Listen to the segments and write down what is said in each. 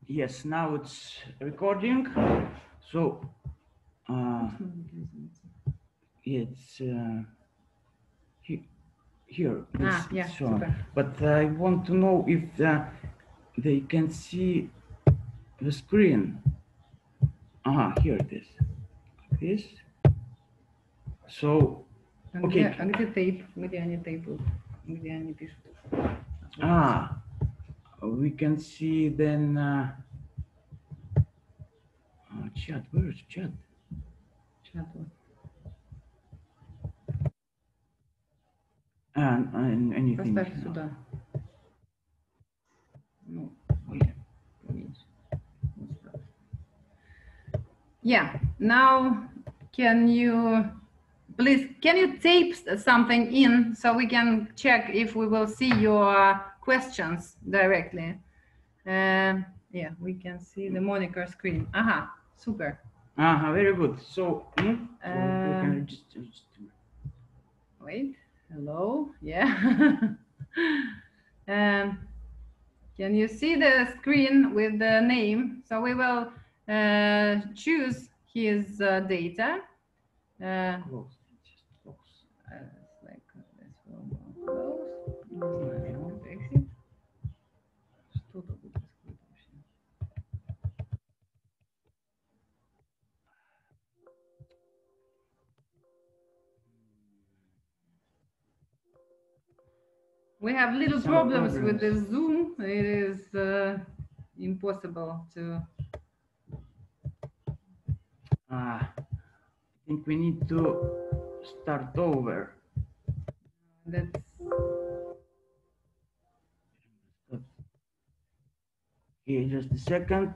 Yes, now it's recording. So it's here. Yeah, So, super. but I want to know if they can see the screen. Here it is. This. So, okay. Где тейп? Где они тейпают? Где они пишут? We can see then chat. Where is chat? Chat. And anything. Поставь сюда. Ну, yeah. Now, can you tape something in so we can check if we will see your questions directly? Yeah, we can see the Monicor screen. Aha, super. Very good. So, so we can register. Wait, hello, yeah. Can you see the screen with the name? So we will choose his data. Close. Just close. Like this will close. Exit. Что тут будет происходить вообще? We have little problems with the Zoom. It is impossible to. I think we need to start over. That's. Okay, just a second.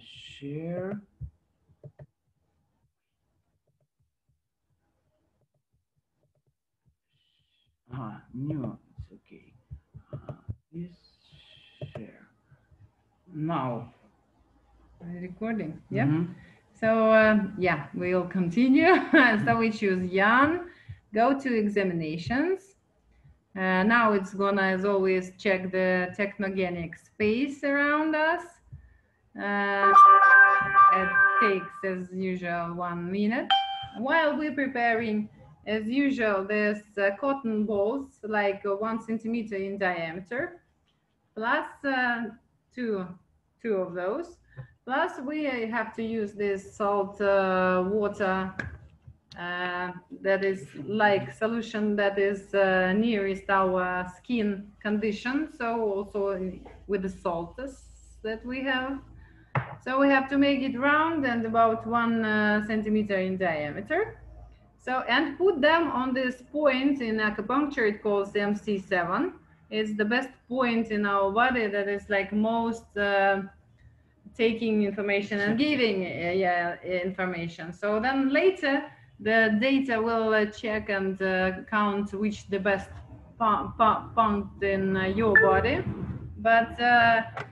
Share. New. It's okay. This share. Now. Recording. Yeah. So yeah, we'll continue. So we choose Jan. Go to examinations. Now it's gonna, as always, check the technogenic space around us. It takes, as usual, 1 minute. While we're preparing, as usual, there's cotton balls, like 1 centimeter in diameter, plus two of those. Plus, we have to use this salt water that is like solution that is nearest our skin condition. So also with the salts that we have. So we have to make it round and about 1 centimeter in diameter. So, and put them on this point in acupuncture, it calls MC7. It's the best point in our body that is like most taking information and giving information. So then later the data will check and count which the best point in your body. But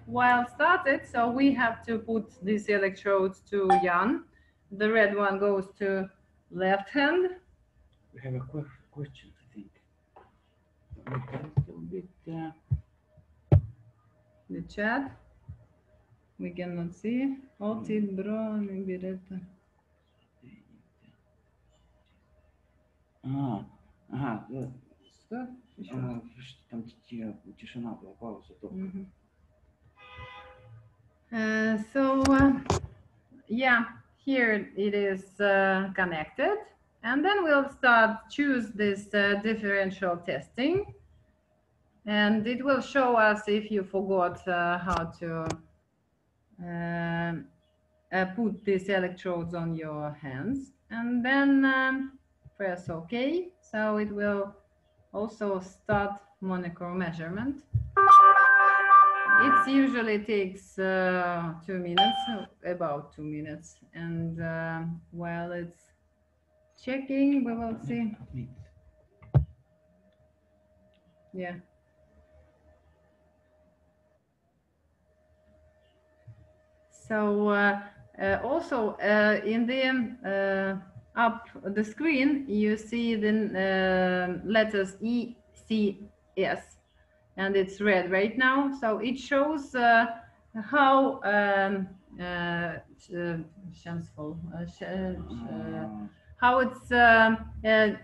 while started, so we have to put these electrodes to Jan. The red one goes to left hand. We have a question, I think. A little bit. The chat. We cannot see. Altid bra, maybe that. Что? Там тишина была, пауза только. So yeah, here it is connected, and then we'll start choose this differential testing, and it will show us if you forgot how to put these electrodes on your hands, and then press OK. So it will also start Monicor measurement. It usually takes 2 minutes, about 2 minutes, and while it's checking, we will see. Yeah. So also in the up the screen, you see the letters E, C, S, and it's red right now. So it shows how chanceful, how it's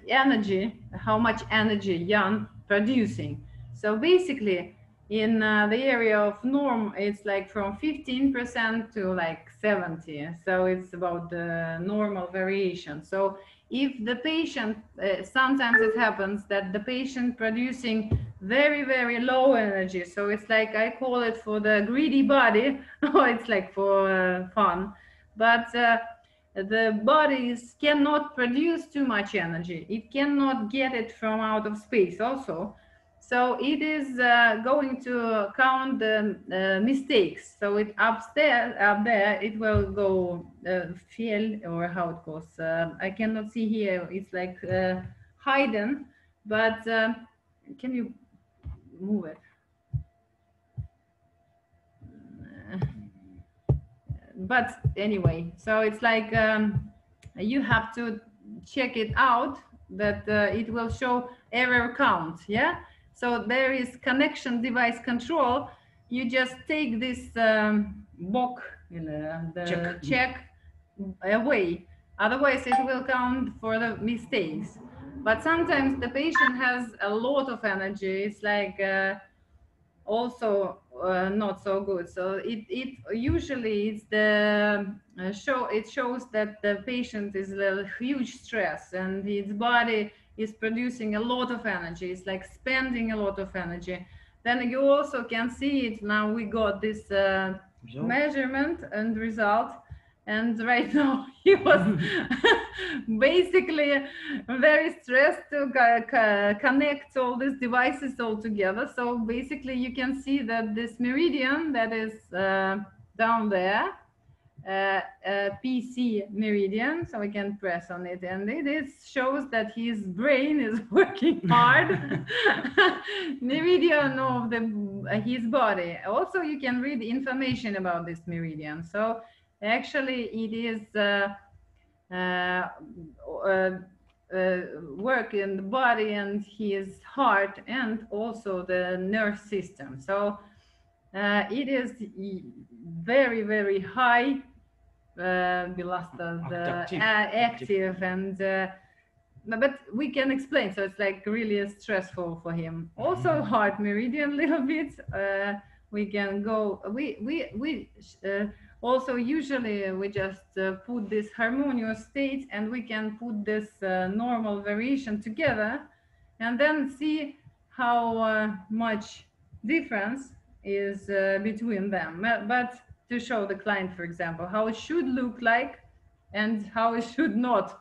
energy, how much energy Jan producing. So basically, in the area of norm, it's like from 15% to like 70. So it's about the normal variation. So if the patient, sometimes it happens that the patient producing very low energy, so it's like I call it for the greedy body, or it's like for fun, but the bodies cannot produce too much energy. It cannot get it from out of space also. So it is going to count the mistakes. So it up there, it will go fail, or how it goes. I cannot see here. It's like hidden, but can you move it? But anyway, so it's like you have to check it out, that it will show error count. Yeah, so there is connection device control. You just take this box, the check away, otherwise it will count for the mistakes. But sometimes the patient has a lot of energy. It's like also not so good. So it usually it's the it shows that the patient is a huge stress, and its body is producing a lot of energy. It's like spending a lot of energy. Then you also can see it. Now we got this measurement and result, and right now he was basically very stressed to connect all these devices all together. So basically you can see that this meridian that is down there, PC meridian, so we can press on it, and it is, shows that his brain is working hard. Meridian of the his body. Also you can read information about this meridian. So actually it is work in the body and his heart, and also the nerve system. So it is very high belasted, active, and but we can explain. So it's like really stressful for him. Also heart meridian a little bit. We can go. We also usually we just put this harmonious state, and we can put this normal variation together, and then see how much difference is between them. But to show the client, for example, how it should look like and how it should not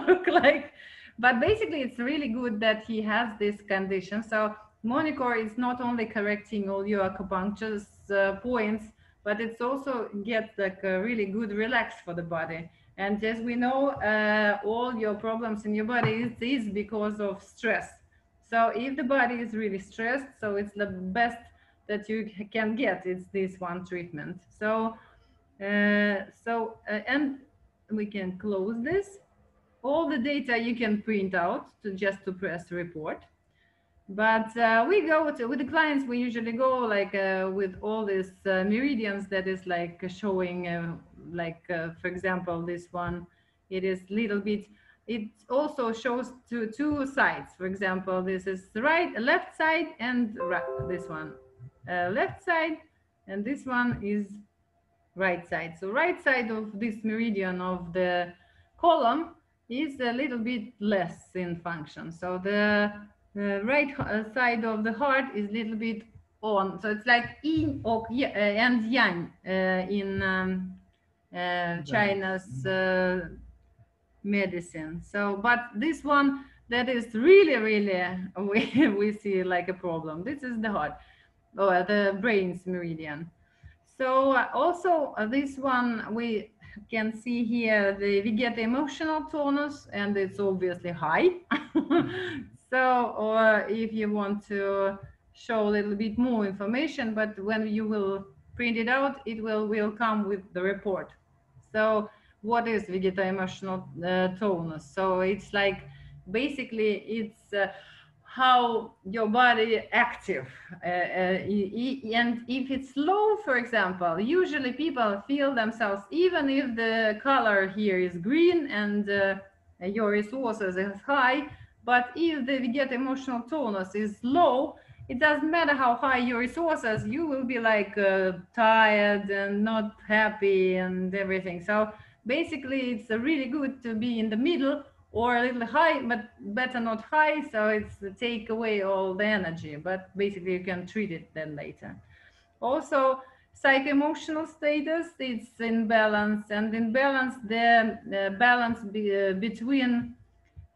look like. But basically it's really good that he has this condition. So Monicor is not only correcting all your acupuncture points, but it's also gets like a really good relax for the body. And as we know, all your problems in your body is because of stress. So if the body is really stressed, so it's the best that you can get, it's this one treatment. So and we can close this. All the data you can print out to just to press report. But we go to, with the clients, we usually go like with all these meridians that is like showing for example, this one, it is little bit, it also shows to two sides. For example, this is the left side, and this one left side, and this one is right side. So right side of this meridian of the column is a little bit less in function. So the right side of the heart is a little bit on. So it's like yin and yang in China's medicine. So, but this one that is really we see like a problem. This is the heart, or the brain's meridian. So also this one we can see here, we get the emotional tonus, and it's obviously high. So, or if you want to show a little bit more information, but when you will print it out, it will come with the report. So what is vegetoemotional tonus? So it's like basically it's how your body active, and if it's low, for example, usually people feel themselves, even if the color here is green and your resources is high, but if the get emotional tonus is low, it doesn't matter how high your resources, you will be like tired and not happy and everything. So basically it's really good to be in the middle or a little high, but better not high, so it's take away all the energy, but basically you can treat it then later. Also, psycho-emotional status, it's in balance, and in balance, the balance between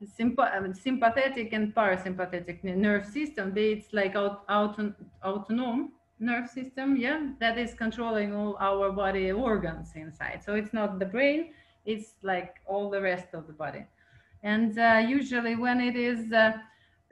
sympathetic and parasympathetic nerve system, it's like autonomous nerve system, yeah, that is controlling all our body organs inside. So it's not the brain, it's like all the rest of the body. And usually when it is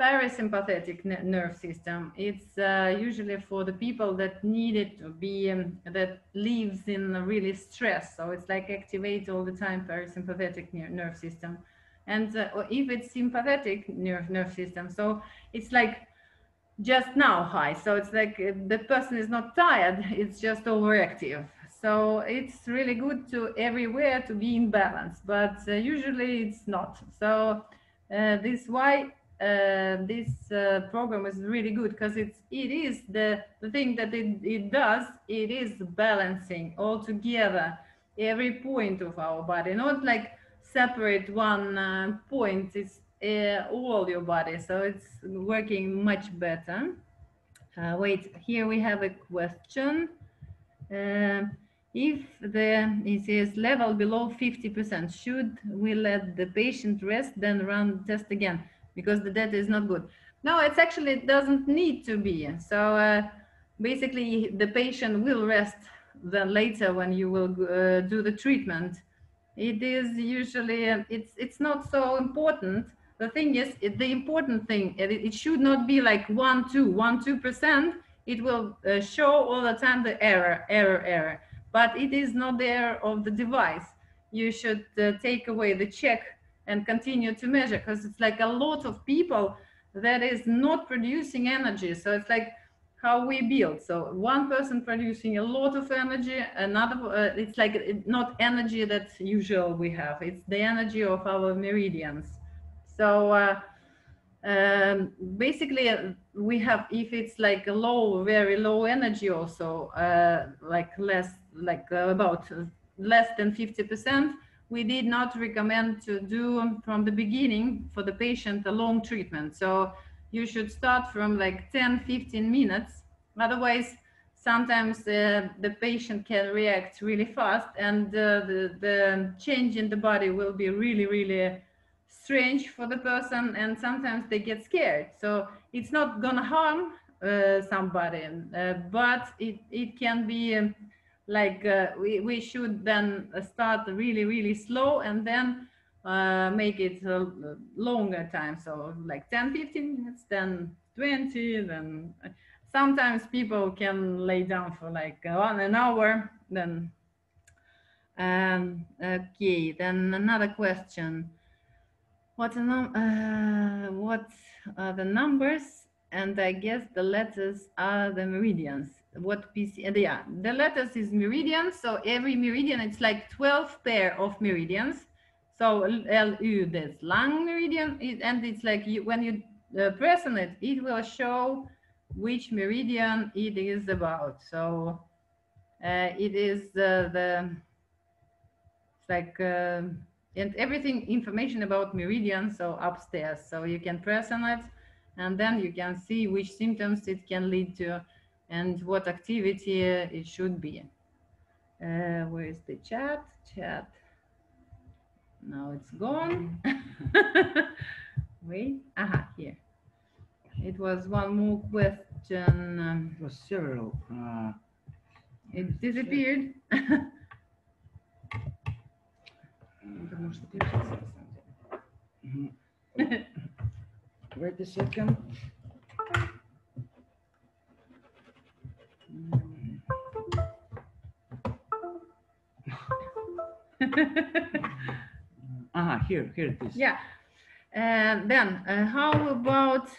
parasympathetic nerve system, it's usually for the people that need it to be, that lives in a really stress. So it's like activate all the time parasympathetic nerve system. And if it's sympathetic nerve system, so it's like just now high. So it's like the person is not tired, it's just overactive. So it's really good to everywhere to be in balance, but usually it's not. So this is why this program is really good, because it is the thing that it does, it is balancing all together every point of our body, not like separate one point, it's all your body, so it's working much better. Wait, here we have a question. If it says level below 50%, should we let the patient rest, then run test again? Because the data is not good. No, it's actually, it doesn't need to be. So basically the patient will rest then later when you will do the treatment. It is usually, it's not so important. The thing is, the important thing, it should not be like 2%. It will show all the time the error, but it is not the error of the device. You should take away the check and continue to measure, because it's like a lot of people that is not producing energy. So it's like how we build. So one person producing a lot of energy, another, it's like not energy that usual we have, it's the energy of our meridians. So basically we have, if it's like a low, very low energy also, like less, like about less than 50%, we did not recommend to do from the beginning for the patient a long treatment. So you should start from like 10-15 minutes. Otherwise, sometimes the patient can react really fast, and the change in the body will be really, really strange for the person, and sometimes they get scared. So it's not gonna harm somebody, but it can be like we should then start really, really slow, and then make it a longer time. So like 10-15 minutes, then 20, then sometimes people can lay down for like an hour. Then okay, then another question. What are the numbers? And I guess the letters are the meridians. What PC? Yeah, the letters is meridians. So every meridian, it's like 12 pair of meridians. So LU, that's lung meridian, and it's like when you press on it, it will show which meridian it is about. So it is the it's like and everything information about meridian, so upstairs, so you can press on it, and then you can see which symptoms it can lead to and what activity it should be. Where is the chat? Now it's gone. Wait, here. It was one more question. It was several. It disappeared. Wait a second. Here it is. Yeah. And then how about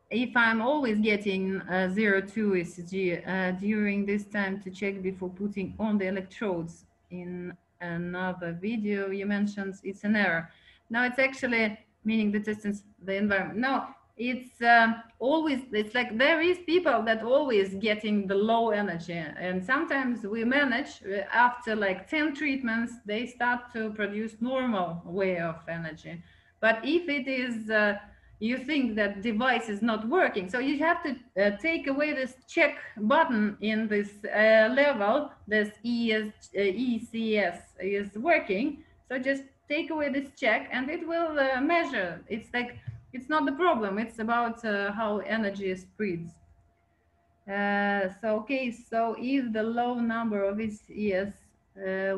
if I'm always getting 0.2 ECG during this time to check before putting on the electrodes? In another video you mentioned it's an error. Now it's actually meaning the distance, the environment. No, it's always, it's like there is people that always getting the low energy, and sometimes we manage after like 10 treatments they start to produce normal way of energy. But if it is you think that device is not working, so you have to take away this check button in this level, this ECS is working. So just take away this check and it will measure. It's like, it's not the problem, it's about how energy spreads. So okay, so if the low number of ECS,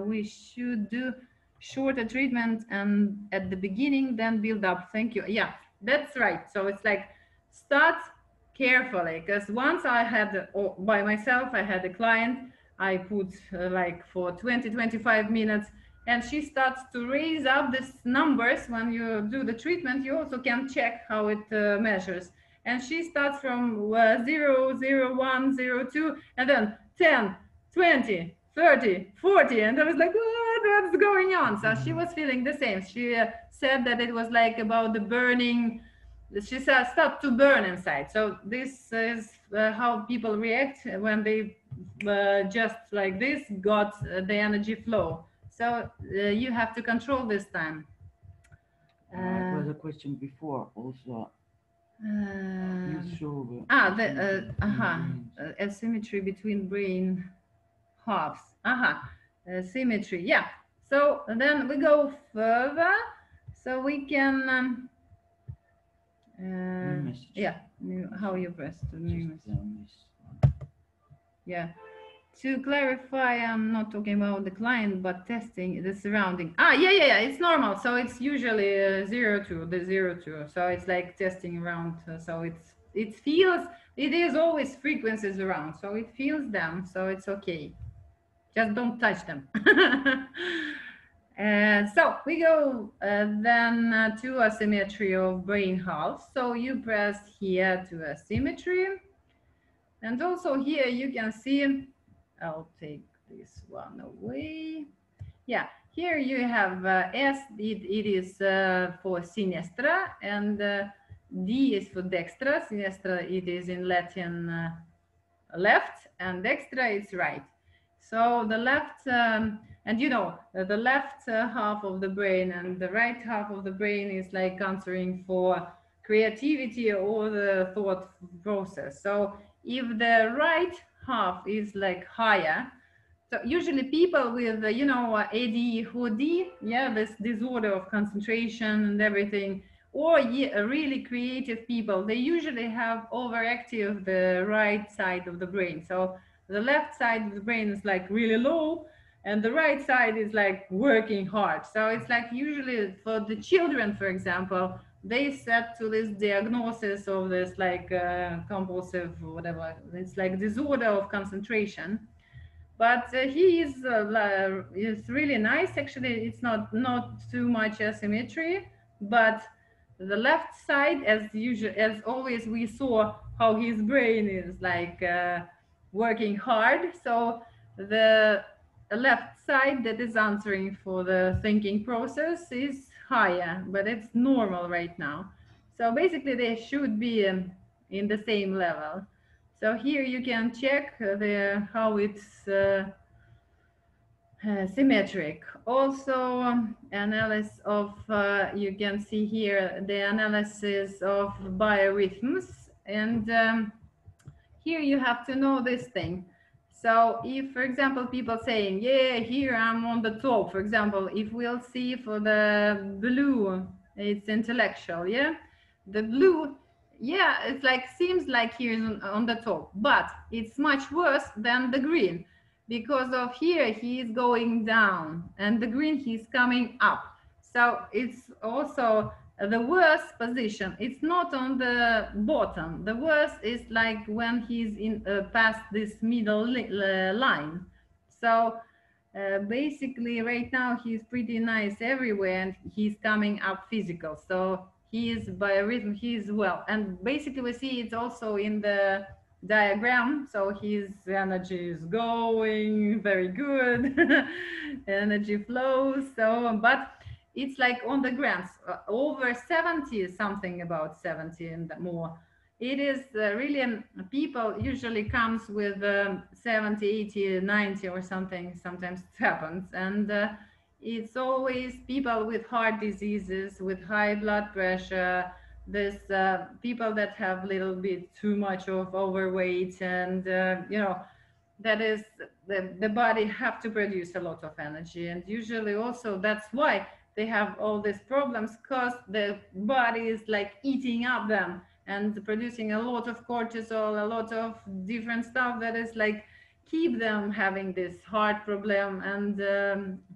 we should do shorter treatment and at the beginning then build up. Thank you. Yeah, that's right. So it's like start carefully, because once I had by myself, I had a client, I put like for 20-25 minutes, and she starts to raise up these numbers. When you do the treatment you also can check how it measures, and she starts from 0, 0, 1, 0, 2, and then 10, 20, 30, 40, and I was like, what's going on? So she was feeling the same. She said that it was like about the burning. She said start to burn inside. So this is how people react when they just like this got the energy flow. So you have to control this time. It was a question before also. You show asymmetry between brain halves. Symmetry. Yeah. So then we go further. So we can. Yeah. How you press the new message. Yeah. To clarify, I'm not talking about the client, but testing the surrounding. Yeah. It's normal. So it's usually 0.2, the 0.2. So it's like testing around. So it feels, it is always frequencies around. So it feels them. So it's okay. Just don't touch them. So we go then to asymmetry of brain halves. So you press here to asymmetry. And also here you can see, I'll take this one away. Yeah, here you have S, it is for sinistra, and D is for dextra. Sinistra, it is in Latin left, and dextra is right. So the left, and you know, the left half of the brain and the right half of the brain is like answering for creativity or the thought process. So if the right half is like higher, so usually people with, you know, ADHD, yeah, this disorder of concentration and everything, or really creative people, they usually have overactive the right side of the brain. So the left side of the brain is like really low, and the right side is like working hard. So it's like usually for the children, for example, they set to this diagnosis of this like compulsive whatever, it's like disorder of concentration. But he is really nice. Actually, it's not too much asymmetry, but the left side, as usual, as always, we saw how his brain is like working hard. So the left side that is answering for the thinking process is higher, but it's normal right now. So basically, they should be in the same level. So here you can check how it's symmetric. Also, analysis of, you can see here the analysis of biorhythms. And here you have to know this thing. So if, for example, people saying, yeah, here I'm on the top, for example, if we'll see for the blue, it's intellectual, yeah? The blue, yeah, it's like, seems like he's on the top, but it's much worse than the green, because of here he's going down and the green he's coming up. So it's also the worst position. It's not on the bottom. The worst is like when he's in past this middle line. So basically right now he's pretty nice everywhere and he's coming up physical, so he is biorhythm, he is well, and basically we see it's also in the diagram, so his energy is going very good. Energy flows, so but it's like on the grants over 70, something about 70 and more. It is really people usually comes with 70, 80, 90 or something, sometimes it happens, and it's always people with heart diseases, with high blood pressure, this people that have a little bit too much of overweight, and that is the body have to produce a lot of energy, and usually also that's why they have all these problems, because the body is like eating up them and producing a lot of cortisol, a lot of different stuff that is like keep them having this heart problem and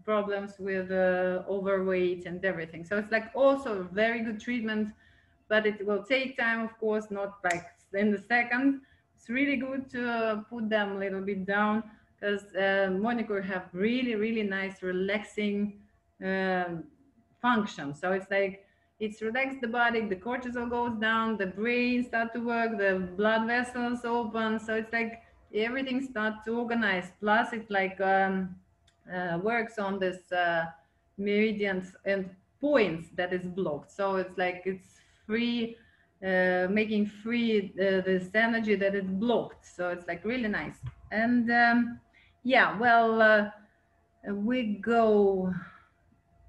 problems with overweight and everything. So it's like also very good treatment, but it will take time, of course, not like in the second. It's really good to put them a little bit down, because Monicor have really, really nice relaxing um, function. So it's like it's relax the body, the cortisol goes down, the brain start to work, the blood vessels open. So it's like everything starts to organize. Plus, it like works on this meridians and points that is blocked. So it's like it's free, making free this energy that is blocked. So it's like really nice. And yeah, well, we go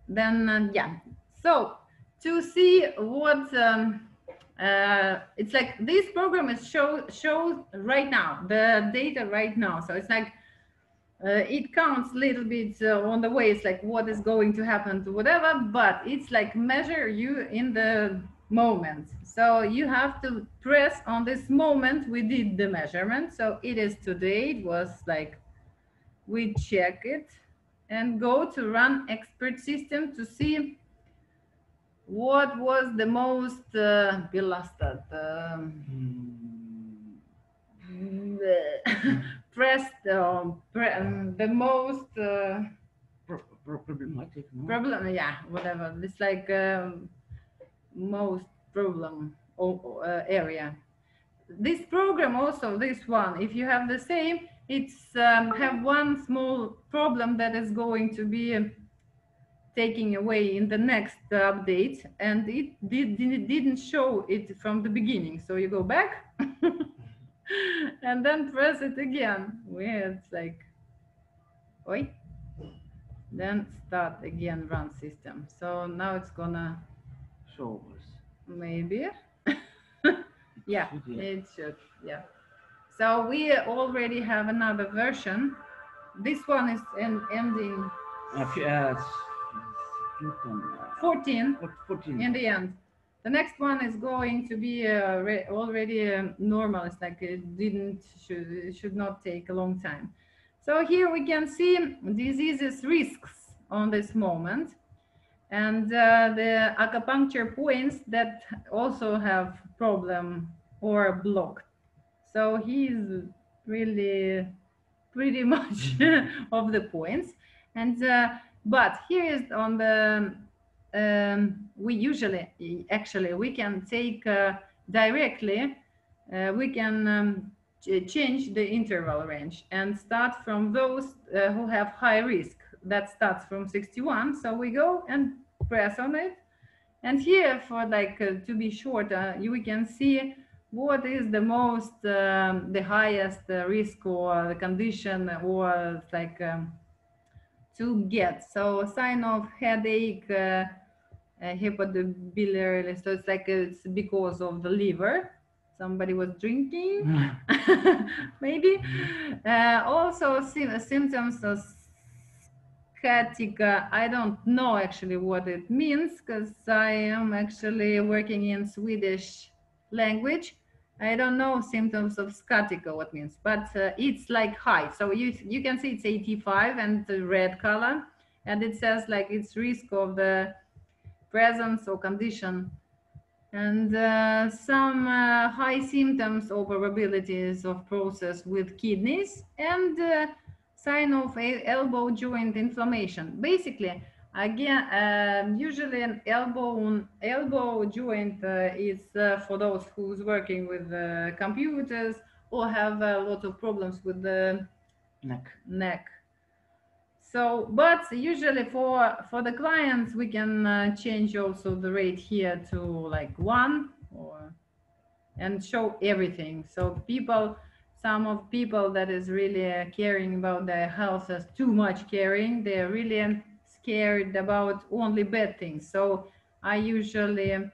then, yeah. So to see what it's like, this program is show right now the data right now. So it's like it counts a little bit on the way. It's like what is going to happen to whatever, but it's like measure you in the moment. So you have to press on this moment we did the measurement. So it is today. It was like we check it and go to run expert system to see what was the most belasted. Pressed the most Problematic, no? problem, yeah, whatever, it's like most problem area. This program also, this one, if you have the same, it's have one small problem that is going to be taking away in the next update, and it didn't show it from the beginning, so you go back and then press it again, where it's like oi, then start again run system. So now it's gonna Show us. maybe yeah, Should, yeah. it should, yeah. So we already have another version. This one is ending It's 14 14. in the end. The next one is going to be already normal. It's like it should not take a long time. So here we can see diseases risks on this moment, and the acupuncture points that also have problem or blocked. So he's really pretty much of the points, and but here is on the we usually actually we can take directly we can change the interval range and start from those who have high risk. That starts from 61, so we go and press on it, and here for like to be short, we can see what is the most the highest risk or the condition or like to get. So sign of headache, hepatobiliary, so it's like it's because of the liver, somebody was drinking. Maybe also symptoms of sciatica. I don't know actually what it means, because I am actually working in Swedish language. I don't know symptoms of sciatica what means, but it's like high. So you can see it's 85 and the red color, and it says like it's risk of the presence or condition, and some high symptoms or probabilities of process with kidneys, and sign of elbow joint inflammation. Basically, again, usually an elbow joint is for those who's working with computers or have a lot of problems with the neck. So, but usually for the clients, we can change also the rate here to like 1 or and show everything. So some of people that is really caring about their health as too much caring, they're really scared about only bad things. So I usually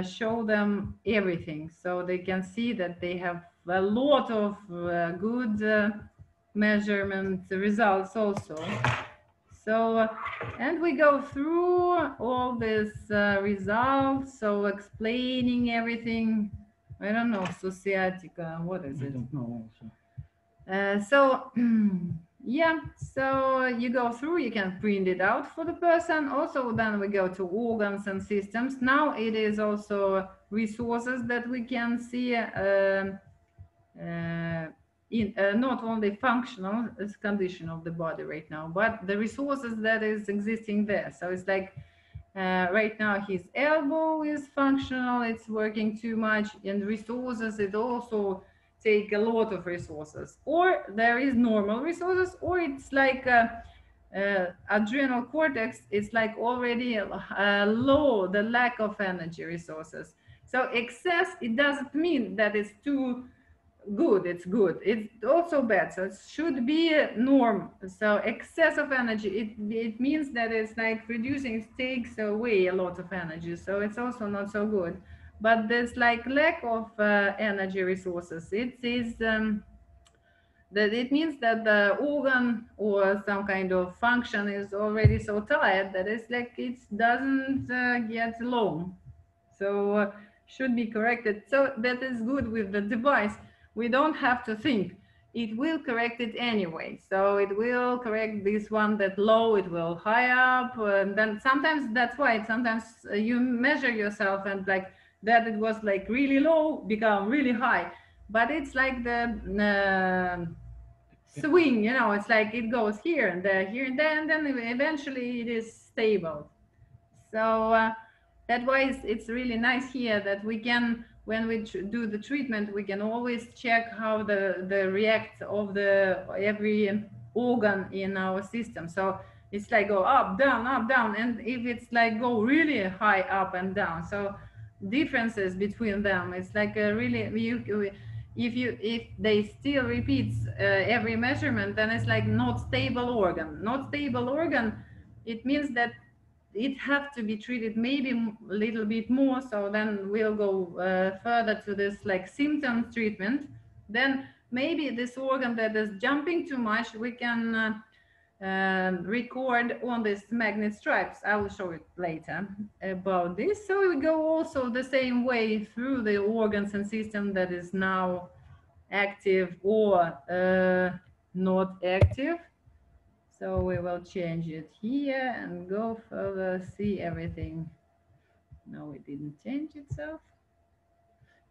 show them everything so they can see that they have a lot of good measurement results also. So, and we go through all these results, so explaining everything. I don't know, sciatica, what is it? I don't know also. So, yeah, so you go through, you can print it out for the person. Also, then we go to organs and systems. Now it is also resources that we can see in not only functional condition of the body right now, but the resources that is existing there. So it's like right now his elbow is functional, it's working too much, and resources it also take a lot of resources, or there is normal resources, or it's like adrenal cortex is like already low, the lack of energy resources. So excess, it doesn't mean that it's too good, it's good, it's also bad, so it should be a norm. So excess of energy, it means that it's like reducing, it takes away a lot of energy, so it's also not so good. But there's like lack of energy resources, it is that it means that the organ or some kind of function is already so tired that it's like it doesn't get along. So should be corrected. So that is good with the device. We don't have to think. It will correct it anyway. So it will correct this one that low, it will high up. And then sometimes that's why sometimes you measure yourself and like that it was like really low, become really high. But it's like the swing, you know, it's like it goes here and there, and then eventually it is stable. So that's why it's really nice here that we can, when we do the treatment, we can always check how the react of the every organ in our system. So it's like go up, down, and if it's like go really high up and down, so differences between them, it's like a really if they still repeats every measurement, then it's like not stable organ. Not stable organ, it means that it have to be treated maybe a little bit more. So then we'll go further to this like symptom treatment. Then maybe this organ that is jumping too much, we can record on this magnet stripes. I will show it later about this. So we go also the same way through the organs and system that is now active or not active. So we will change it here and go further, see everything. No, it didn't change itself.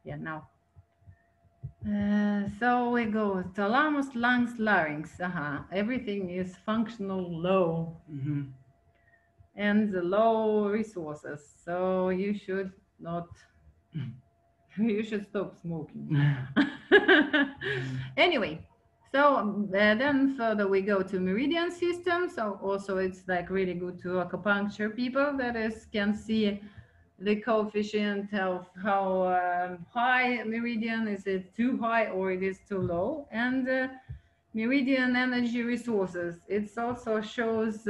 Yeah, now. So we go thalamus, lungs, larynx. Everything is functional low. And the low resources. So you should not, you should stop smoking. Anyway. So then further we go to meridian system. So also it's like really good to acupuncture people that is can see the coefficient of how high meridian, is it too high or it is too low, and meridian energy resources. It also shows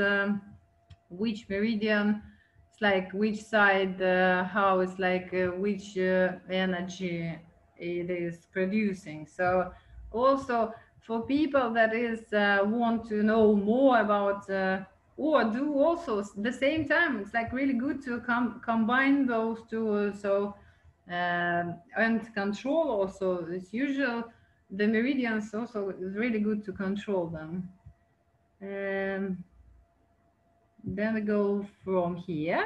which meridian, it's like which side, how it's like which energy it is producing. So also for people that is want to know more about or do also the same time, it's like really good to combine those two. So and control also, it's usual the meridians also is really good to control them. Then we go from here,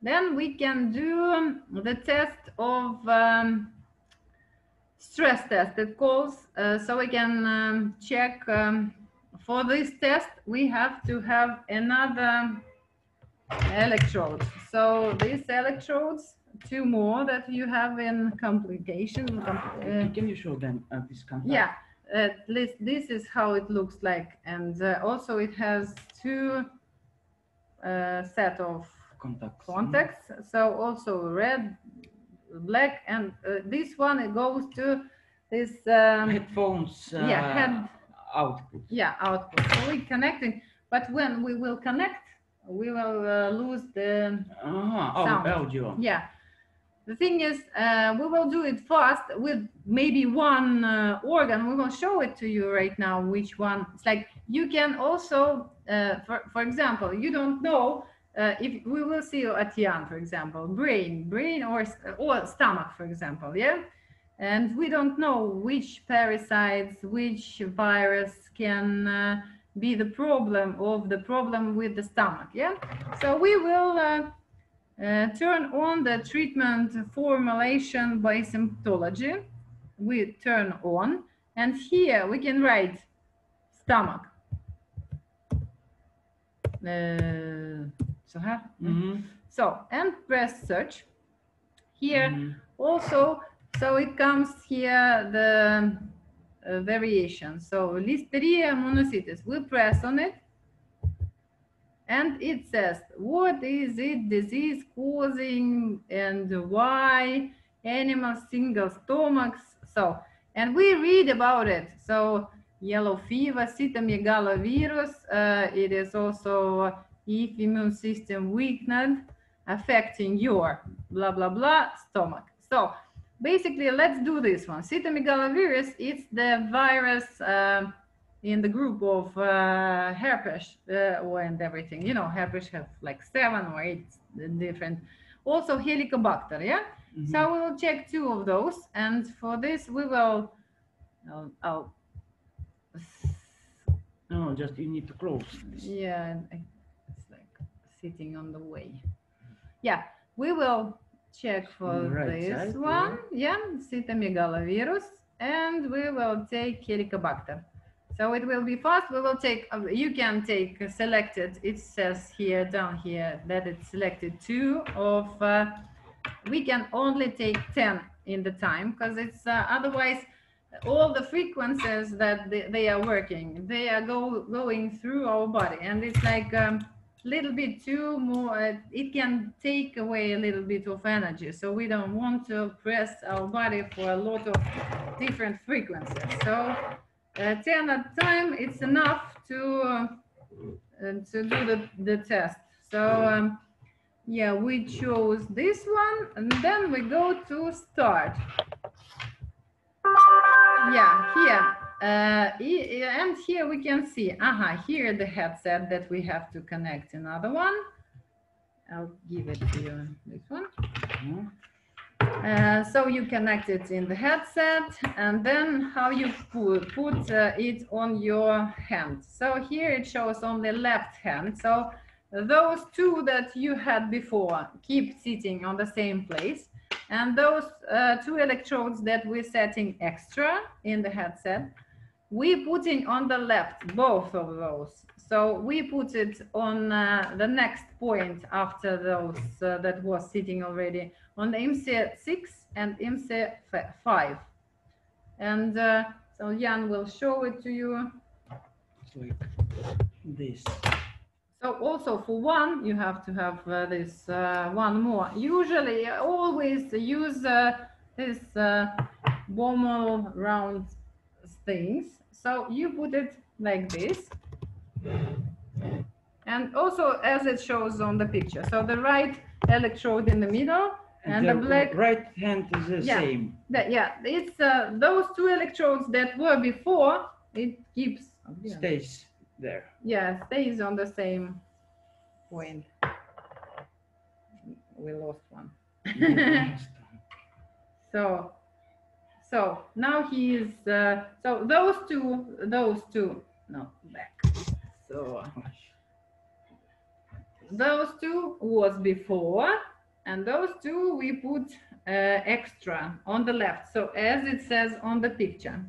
then we can do the test of stress test, it calls. So we can check for this test, we have to have another electrode. So these electrodes, two more that you have in complication. Can you show them this contact? Yeah, at least this is how it looks like, and also it has two set of contacts. So also red, black, and this one it goes to this headphones. Head output. Yeah, output. So we connecting, but when we will connect, we will lose the sound. Audio. Yeah. The thing is, we will do it fast with maybe one organ. We will show it to you right now, which one. It's like you can also, for example, you don't know if we will see at Jan, for example, brain or stomach, for example, yeah? And we don't know which parasites, which virus can be the problem with the stomach, yeah? So we will turn on the treatment formulation by symptology. We turn on, and here we can write stomach. So, and press search. Here also, so it comes here the variation. So Listeria monocytis, we press on it, and it says what is it disease causing and why, animal single stomachs. So, and we read about it. So yellow fever, cytomegalovirus, it is also if immune system weakened, affecting your blah blah blah stomach. So basically, let's do this one. Cytomegalovirus, it's the virus in the group of herpes and everything. You know, herpes have like 7 or 8 different. Also Helicobacter, yeah? So we will check 2 of those, and for this we will no, just you need to close this. Yeah, it's like sitting on the way. Yeah, we will check for this one. Yeah, cytomegalovirus, and we will take Helicobacter. So it will be fast. We will take, you can take selected, it says here, down here, that it's selected 2 of, we can only take 10 in the time, because it's otherwise all the frequencies that they are working, they are going through our body, and it's like little bit too more, it can take away a little bit of energy, so we don't want to press our body for a lot of different frequencies. So 10 at a time, it's enough to do the test. So yeah, we chose this one, and then we go to start. Yeah, here. And here we can see, here the headset that we have to connect another one. I'll give it to you, this one. So you connect it in the headset, and then how you put it on your hand. So here it shows on the left hand. So those 2 that you had before keep sitting on the same place. And those 2 electrodes that we're setting extra in the headset, we putting on the left, both of those. So we put it on the next point after those that was sitting already on the MC6 and MC5. And so Jan will show it to you. It's like this. So also for one, you have to have this one more. Usually, I always use this Bommel round things. So you put it like this. And also as it shows on the picture. So the right electrode in the middle, and the black right hand is the same. It's those 2 electrodes that were before, it keeps stays there. Yeah, stays on the same point. We lost one. So now he is so those two no back. So those 2 was before, and those 2 we put extra on the left, so as it says on the picture.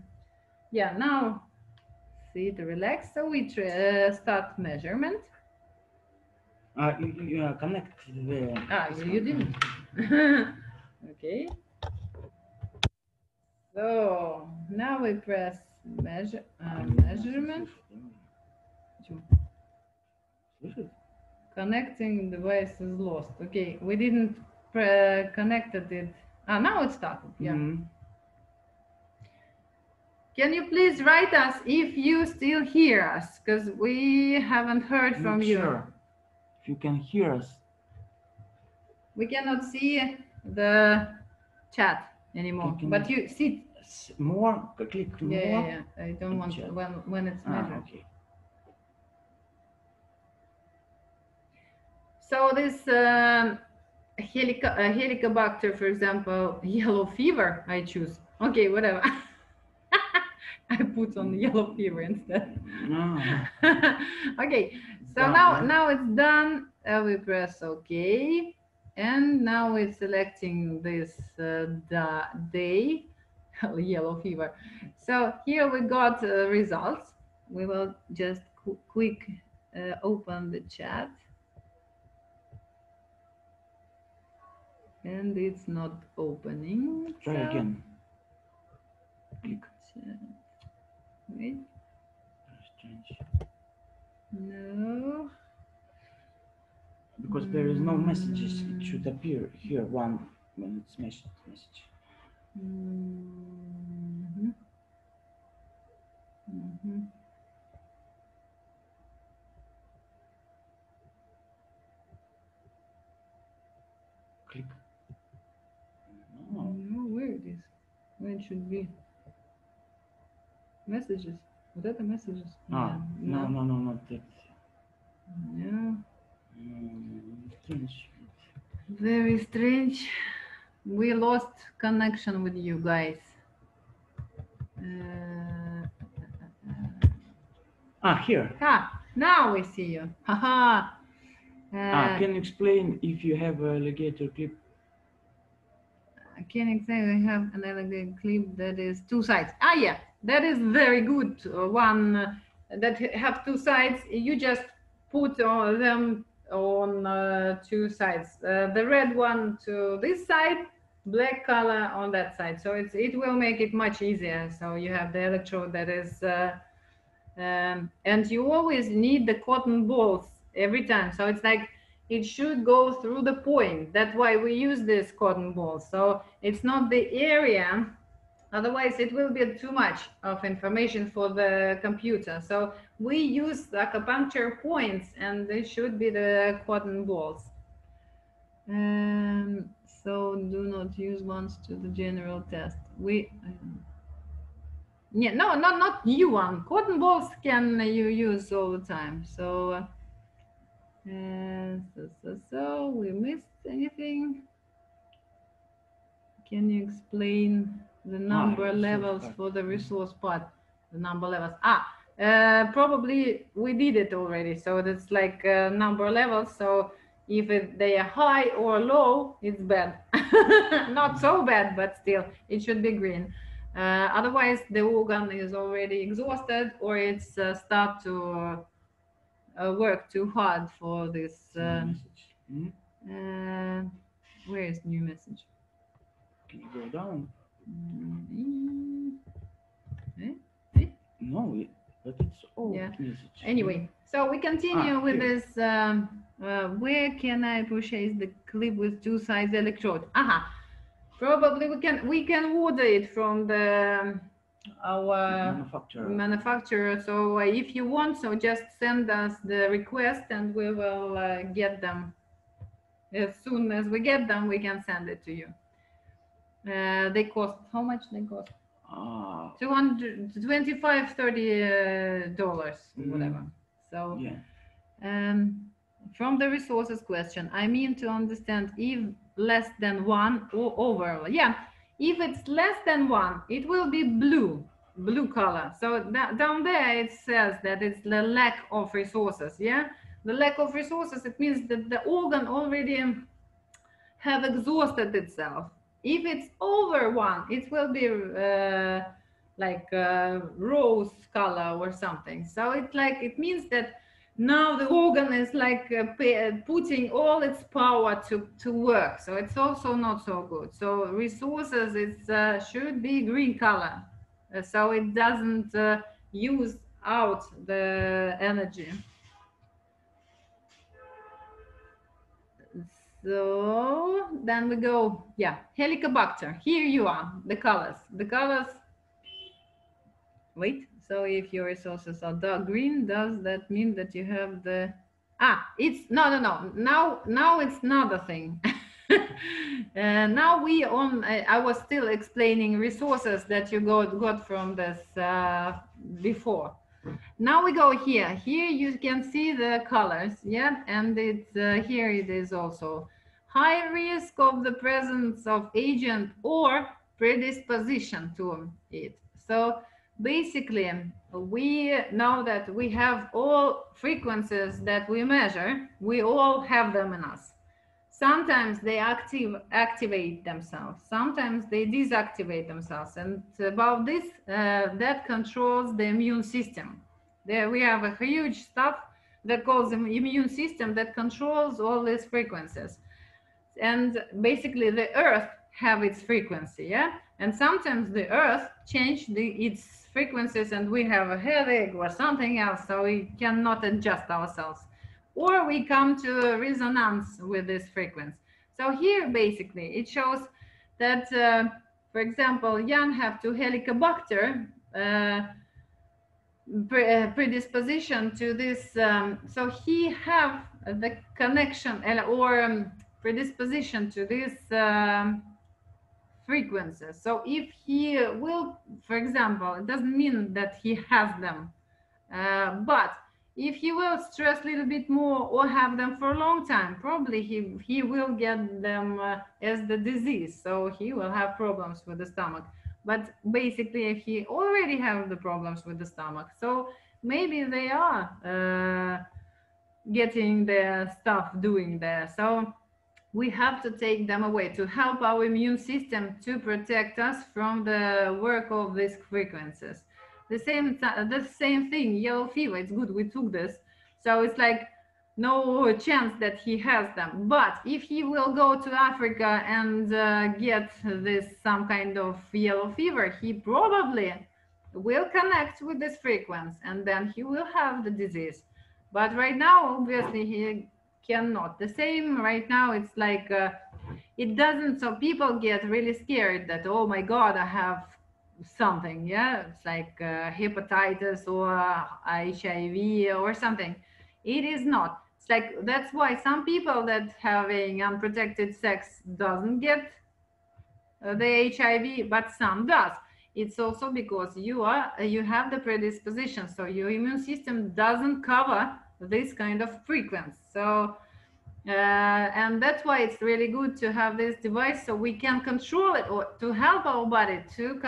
Yeah, now see it relax. So we start measurement. You connect the. You didn't. Okay. So now we press measurement. Connecting device is lost. Okay, we didn't connected it. Now it started. Yeah. Can you please write us if you still hear us? Because we haven't heard from you. Sure. If you can hear us. We cannot see the chat anymore. But you see more. Click more. Yeah. I don't want when it's measured. Okay. So this Helicobacter, for example, yellow fever, I choose. Okay, whatever. I put on yellow fever instead. Okay, so now it's done. We press OK, and now it's selecting this day, yellow fever. So here we got results. We will just quick open the chat. And it's not opening. Try again. Click. Wait. Strange. No. Because there is no messages. It should appear here one when it's message. Click. No, where it is? Where it should be? Messages. What are the messages? No, not that. Yeah. Strange. Very strange. We lost connection with you guys. Here. Now we see you. Haha. Can you explain if you have a alligator clip? I can explain. We have an alligator clip that is two sides. Yeah, that is very good. One that have two sides. You just put them on two sides. The red one to this side, black color on that side. So it will make it much easier. So you have the electrode that is, and you always need the cotton balls every time. So it's like it should go through the point. That's why we use this cotton ball. So it's not the area. Otherwise, it will be too much of information for the computer. So we use the acupuncture points, and they should be the cotton balls. So do not use ones to the general test. Not new one. Cotton balls can you use all the time. So we missed anything? Can you explain the number levels for the resource part? The number levels. Probably we did it already. So that's like number levels. So if they are high or low, it's bad. Not so bad, but still, it should be green. Otherwise, the organ is already exhausted, or it's start to work too hard for this. Where is new message? Can you go down? No, but it's old message. Anyway, so we continue with this. Where can I purchase the clip with two sides electrode? Probably we can order it from our manufacturer. So if you want, so just send us the request and we will get them. As soon as we get them, we can send it to you. They cost, how much they cost? $225, $30, whatever. So from the resources question, I mean to understand if less than one or over. If it's less than one, it will be blue color. So down there it says that it's the lack of resources. The lack of resources, it means that the organ already have exhausted itself. If it's over one, it will be like rose color or something. So it's like, it means that now the organ is like putting all its power to work. So it's also not so good. So resources, it should be green color, so it doesn't use out the energy. So then we go, yeah, Helicobacter. Here you are, the colors. The colors, wait, so if your resources are dark green, does that mean that you have the, it's, no. Now it's another thing. Now we on, I was still explaining resources that you got from this before. Now we go here. Here you can see the colors, yeah, and it's here it is also high risk of the presence of agent or predisposition to it. So basically, we know that we have all frequencies that we measure. We all have them in us. Sometimes they activate themselves, sometimes they deactivate themselves, and about this, that controls the immune system. There we have a huge stuff that calls the immune system that controls all these frequencies. And basically the earth have its frequency, yeah, and sometimes the earth change its frequencies and we have a headache or something else, so we cannot adjust ourselves, or we come to a resonance with this frequency. So here basically it shows that for example, Jan have to Helicobacter predisposition to this, so he have the connection or predisposition to this frequencies. So if he will, for example, it doesn't mean that he has them, but if he will stress a little bit more or have them for a long time, probably he will get them as the disease, so he will have problems with the stomach. But basically, if he already have the problems with the stomach, so maybe they are getting their stuff doing there. So we have to take them away to help our immune system to protect us from the work of these frequencies. The same thing, yellow fever. It's good we took this, so it's like no chance that he has them. But if he will go to Africa and get this some kind of yellow fever, he probably will connect with this frequency, and then he will have the disease. But right now, obviously, he cannot. The same right now, it's like it doesn't, so people get really scared that, oh my god, I have something, yeah, it's like hepatitis or HIV or something. It is not. It's like, that's why some people that having unprotected sex doesn't get the HIV, but some does. It's also because you have the predisposition, so your immune system doesn't cover this kind of frequency. So and that's why it's really good to have this device, so we can control it, or to help our body to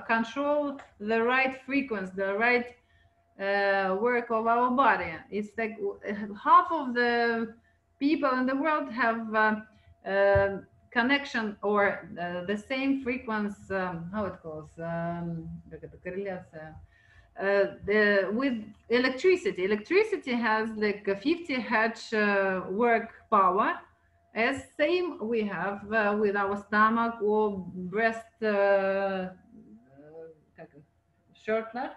control the right frequency, the right work of our body. It's like half of the people in the world have connection or the same frequency, how it goes, with electricity. Electricity has like a 50 hertz work power, as same we have with our stomach or breast shortler.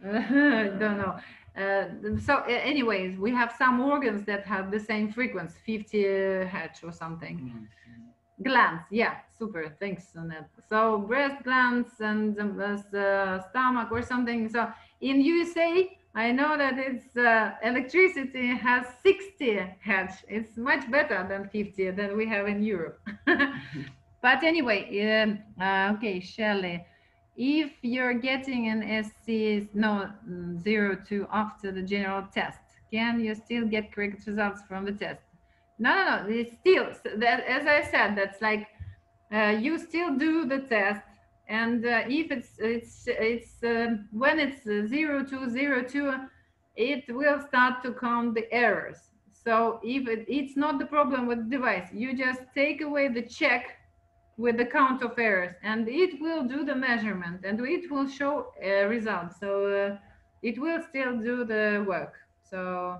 I don't know. So anyways, we have some organs that have the same frequency, 50 hertz or something. Glands, yeah, super, thanks on that. So breast glands and stomach or something. So in USA, I know that it's electricity has 60 hertz. It's much better than 50 that we have in Europe. But anyway, okay, Shelley, if you're getting an SC 02 after the general test, can you still get correct results from the test? No. It's still that, as I said, that's like you still do the test, and if it's when it's 0202, it will start to count the errors. So if it's not the problem with the device, you just take away the check with the count of errors, and it will do the measurement and it will show a result. So it will still do the work. So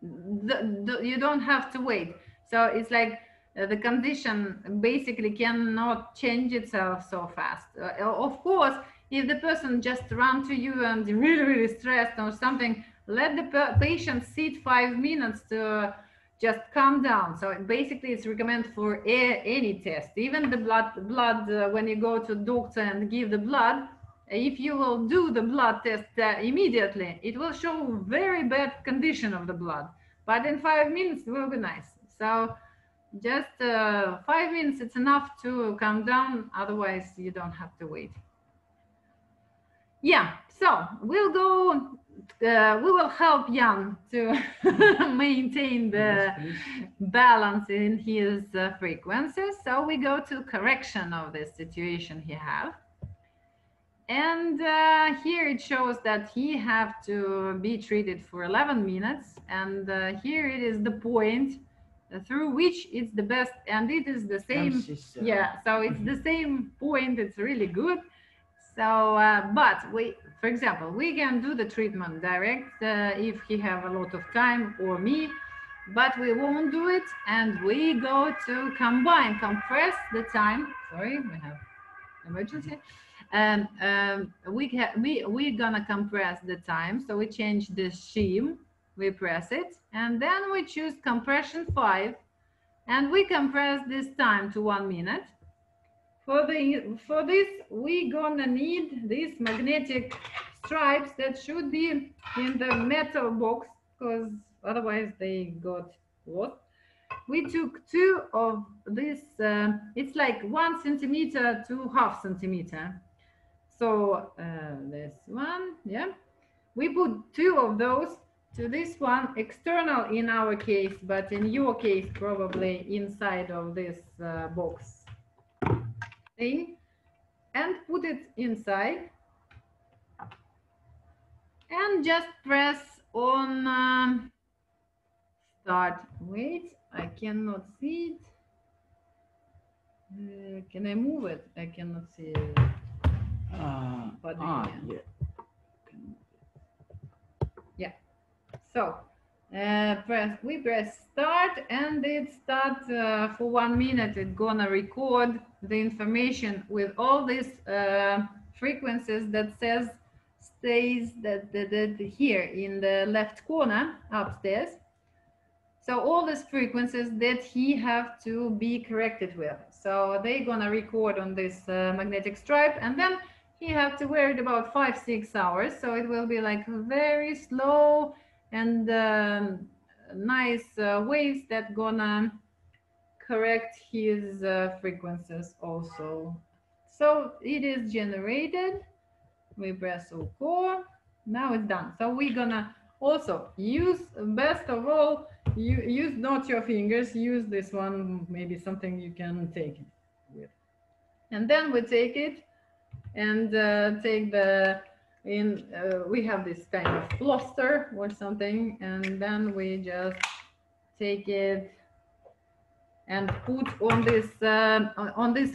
you don't have to wait. So it's like the condition basically cannot change itself so fast. Of course, if the person just run to you and really stressed or something, let the patient sit 5 minutes to just calm down. So basically it's recommended for any test, even the blood when you go to doctor and give the blood. If you will do the blood test immediately, it will show very bad condition of the blood, but in 5 minutes it will be nice. So just 5 minutes, it's enough to calm down. Otherwise, you don't have to wait. Yeah, so we'll go. We will help Jan to maintain the balance in his frequencies. So we go to correction of this situation he have. And here it shows that he have to be treated for 11 minutes. And here it is the point through which it's the best. And it is the same. Yeah, so it's the same point. It's really good. So, but we, for example, we can do the treatment direct if he have a lot of time or me, but we won't do it. And we go to combine, compress the time. Sorry, we have emergency. And we're gonna compress the time. So we change the shim, we press it, and then we choose compression 5, and we compress this time to 1 minute. For this, we gonna need these magnetic stripes that should be in the metal box, because otherwise they got lost. We took 2 of this. It's like 1 centimeter to half centimeter. So this one, yeah, we put 2 of those to this one, external in our case, but in your case probably inside of this box thing, and put it inside and just press on start. Wait, I cannot see it. Can I move it? I cannot see it. Yeah. Yeah. So we press start, and it starts for 1 minute. It's gonna record the information with all these frequencies that stays that here in the left corner upstairs. So all these frequencies that he have to be corrected with. So they're gonna record on this magnetic stripe, and then he have to wear it about 5-6 hours. So it will be like very slow and nice waves that gonna correct his frequencies also. So it is generated. We press OK. Now it's done. So we're gonna also use, best of all, you use not your fingers, use this one, maybe something you can take it with. And then we take it and take the we have this kind of plaster or something, and then we just take it and put on this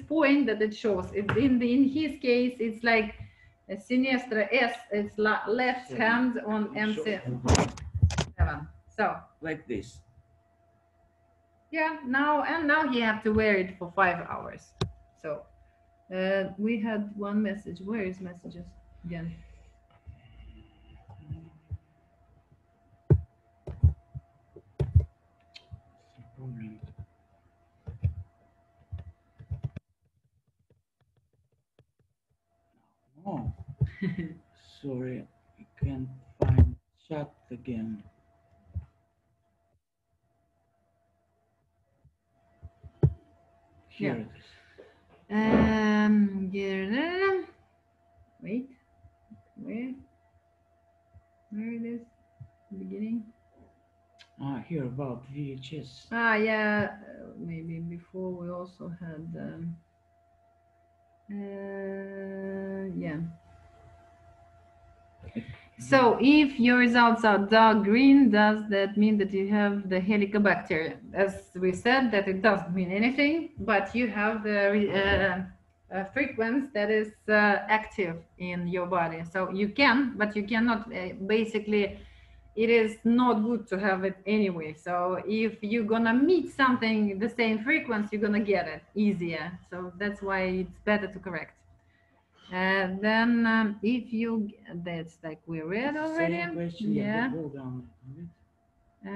point that it shows. It's in his case, it's like a Sinistra S. It's left hand on MC7. So like this. Yeah, now you have to wear it for 5 hours. So we had one message. Where is messages again? Oh, sorry, I can't find chat again. Here it is. Wait, where it is? Beginning. Here about VHS. Yeah, maybe before we also had. Yeah. So if your results are dark green, does that mean that you have the Helicobacter? As we said, that it doesn't mean anything, but you have the frequency that is active in your body. So you can, but you cannot. Basically, it is not good to have it anyway. So if you're gonna meet something the same frequency, you're gonna get it easier. So that's why it's better to correct. Then if you, that's like we read already. Same question. Yeah. Go down a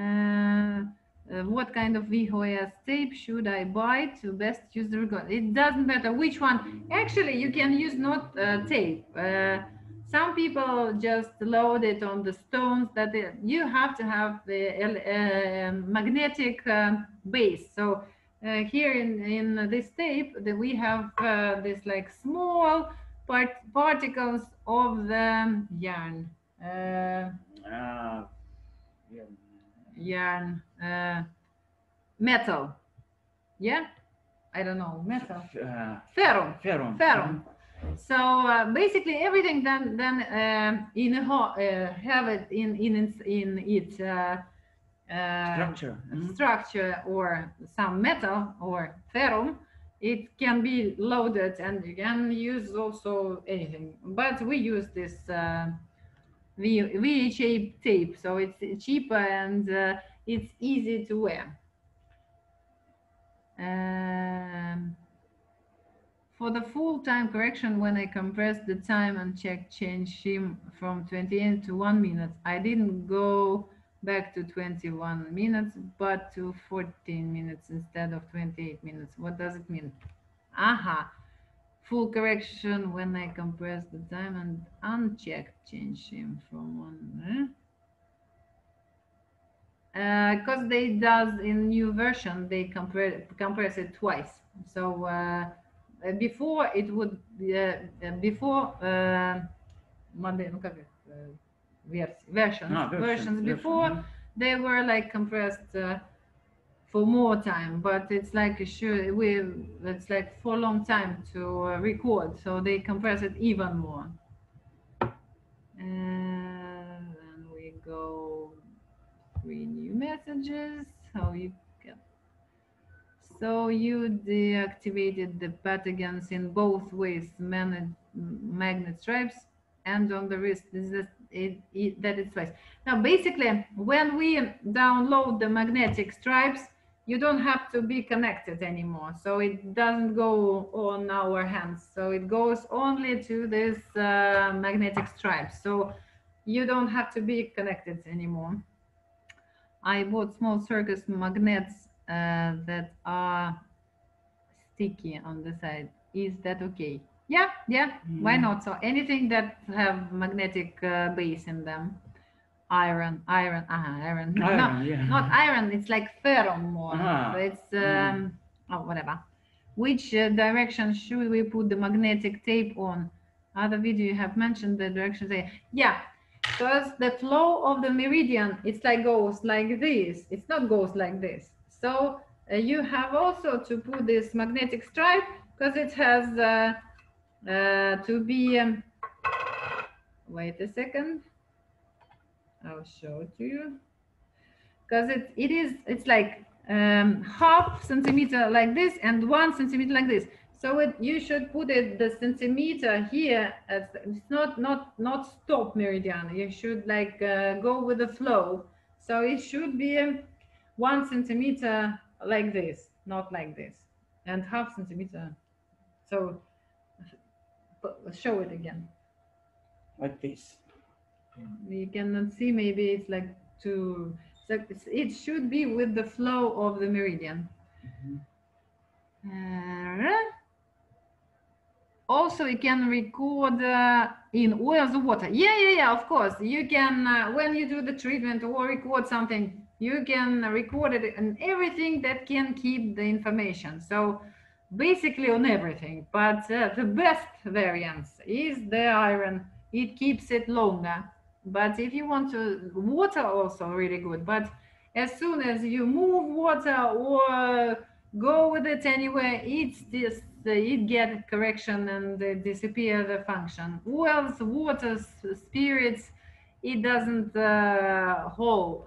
bit. What kind of VHS tape should I buy to best use the record? It doesn't matter which one. Actually, you can use not tape. Some people just load it on the stones. That you have to have the magnetic base. So here in this tape, we have this like small particles of the yarn. Yeah. Yarn, metal. Yeah, I don't know, metal. Ferrum. Ferrum. Ferrum. So basically everything then in a have it in its Structure. structure or some metal or ferrum. It can be loaded and you can use also anything. But we use this V-shaped tape, so it's cheaper and it's easy to wear. For the full time correction, when I compressed the time and change him from 28 to 1 minute, I didn't go back to 21 minutes, but to 14 minutes instead of 28 minutes. What does it mean? Aha. Full correction when I compress the time and unchecked change him from 1. Because they does in new version they compress it twice. So before it would before versions before they were like compressed for more time, but it's like it's like for a long time to record, so they compress it even more. And then we go 3 new messages. How you can. So you deactivated the pathogens in both ways, magnet stripes and on the wrist. Is that that is twice. Now basically when we download the magnetic stripes, you don't have to be connected anymore. So it doesn't go on our hands. So it goes only to this magnetic stripes. So you don't have to be connected anymore. I bought small circus magnets that are sticky on the side. Is that okay? Yeah, why not? So anything that have magnetic base in them. Iron. No, yeah. not iron. It's like ferrum more. It's whatever. Which direction should we put the magnetic tape on? Other video you have mentioned the direction there. Yeah, because the flow of the meridian, it's like goes like this. It's not goes like this. So you have also to put this magnetic stripe because it has to be. Wait a second. I'll show it to you. Because it's like half centimeter like this and 1 centimeter like this. So you should put it the centimeter here. It's not stop meridian. You should like go with the flow. So it should be 1 centimeter like this, not like this, and half centimeter. So show it again. Like this. You cannot see. Maybe it's like too. So it should be with the flow of the meridian. Also, you can record in oils or water. Yeah, of course. You can, when you do the treatment or record something, you can record it and everything that can keep the information. So basically on everything. But the best variance is the iron. It keeps it longer. But if you want to, water also really good. But as soon as you move water or go with it anywhere, it's just it get correction and disappear the function. Oils, waters, spirits, it doesn't hold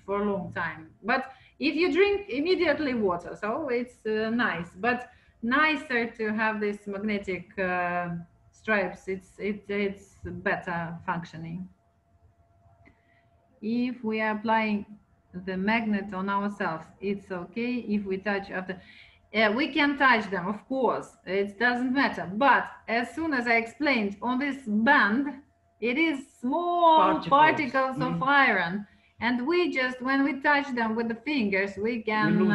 for a long time. But if you drink immediately water, so it's nice. But nicer to have this magnetic stripes. It's better functioning. If we are applying the magnet on ourselves, it's okay. If we touch after, we can touch them, of course, it doesn't matter. But as soon as I explained, on this band, it is small particles of iron, and we just, when we touch them with the fingers, we can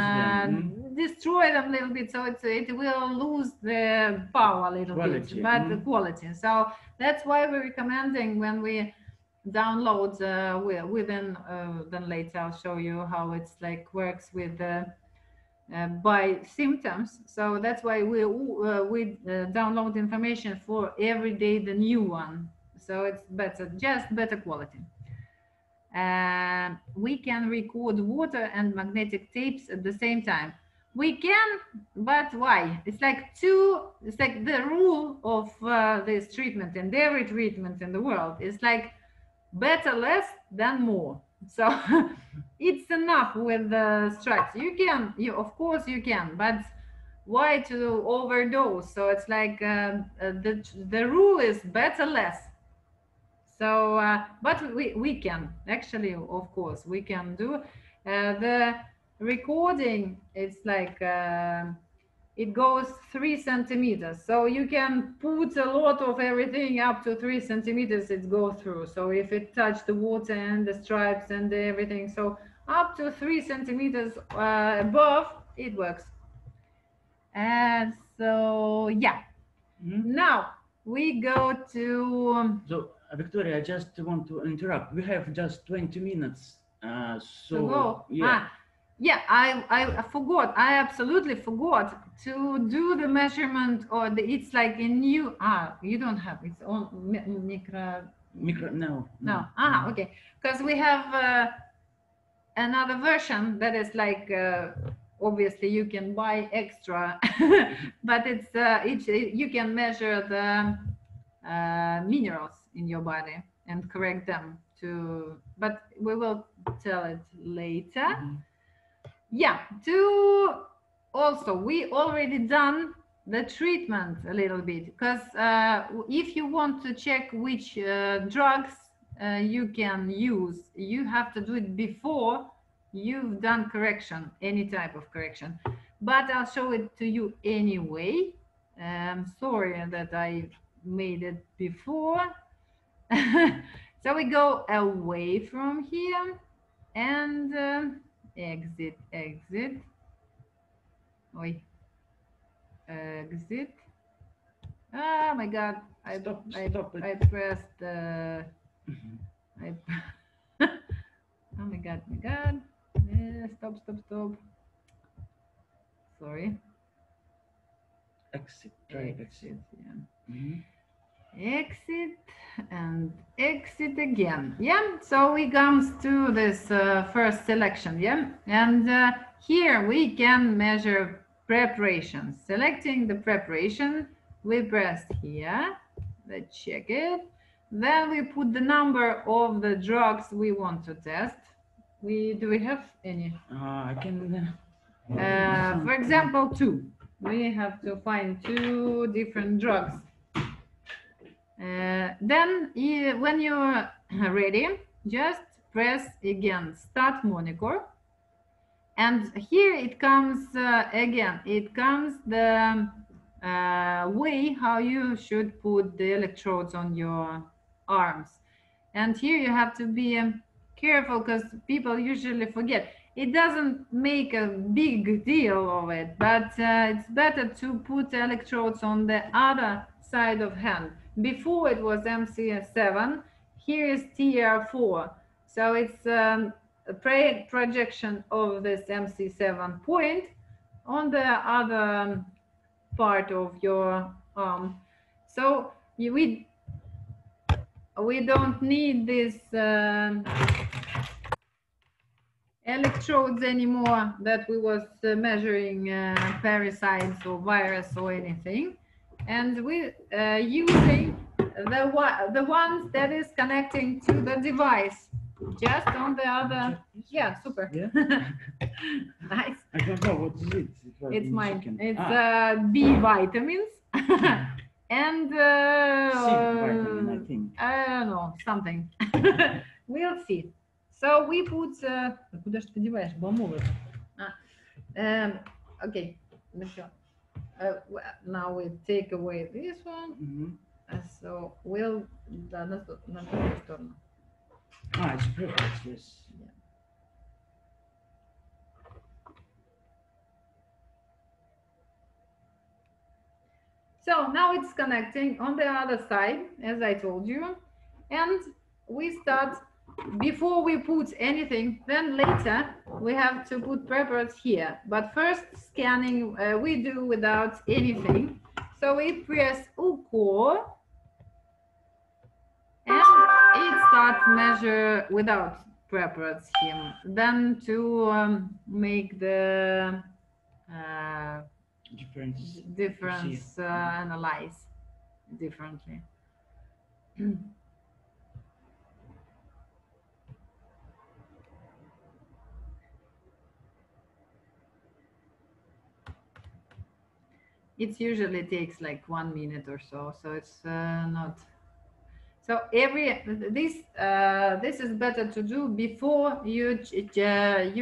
destroy them a little bit, so it will lose the power a little bit, but the quality. So that's why we're recommending when we download within then later I'll show you how it's like works with by symptoms. So that's why we download information for every day, the new one, so it's better, just better quality. We can record water and magnetic tapes at the same time. We can, but why? It's like the rule of this treatment, and every treatment in the world is like better less than more. So it's enough with the stripes. You of course you can, but why to overdose? So it's like the rule is better less. So but we can actually, of course we can do the recording. It's like it goes 3 centimeters, so you can put a lot of everything up to 3 centimeters it goes through. So if it touched the water and the stripes and everything, so up to 3 centimeters above it works. And so yeah, now we go to so Victoria, I just want to interrupt. We have just 20 minutes so yeah, I forgot. I absolutely forgot to do the measurement, or it's like a new. You don't have it's on micro. No. Okay. Because we have another version that is like obviously you can buy extra, but it's you can measure the minerals in your body and correct them to. But we will tell it later. Yeah, also we already done the treatment a little bit, because if you want to check which drugs you can use, you have to do it before you've done correction, any type of correction. But I'll show it to you anyway. Sorry that I made it before. So we go away from here and exit. Oi. Exit. Oh my god, I pressed the oh my god, stop. Sorry. Exit, try exit. Yeah. Exit and exit again. Yeah, so we comes to this first selection. Yeah, and here we can measure preparation. Selecting the preparation, we press here. Let's check it. Then we put the number of the drugs we want to test. Do we have any? I can. For example, 2. We have to find 2 different drugs. Then when you're ready, just press again Start Monicor, and here it comes again. It comes the way how you should put the electrodes on your arms, and here you have to be careful, because people usually forget. It doesn't make a big deal of it, but it's better to put electrodes on the other side of hand. Before it was MC7, here is TR4. So it's a projection of this MC7 point on the other part of your arm. So we don't need this electrodes anymore that we was measuring parasites or virus or anything. And we using the ones that is connecting to the device, just on the other. Yeah, super. Yeah. Nice. I don't know what is it. It's in mine. chicken. It's Ah, B vitamins and C vitamin, I think. I don't know, something. We'll see. So we put. Куда ж ты деваешь бамбук? Okay. Now we take away this one. So we'll. Да, на другую сторону. Ah, it's perfect. Yes. Yeah. So now it's connecting on the other side, as I told you, and we start. Before we put anything, then later we have to put preppers here. But first scanning we do without anything. So we press Ucore and it starts measure without preppers here. Then to make the difference analyze differently. It usually takes like 1 minute or so, so it's not. So this is better to do before you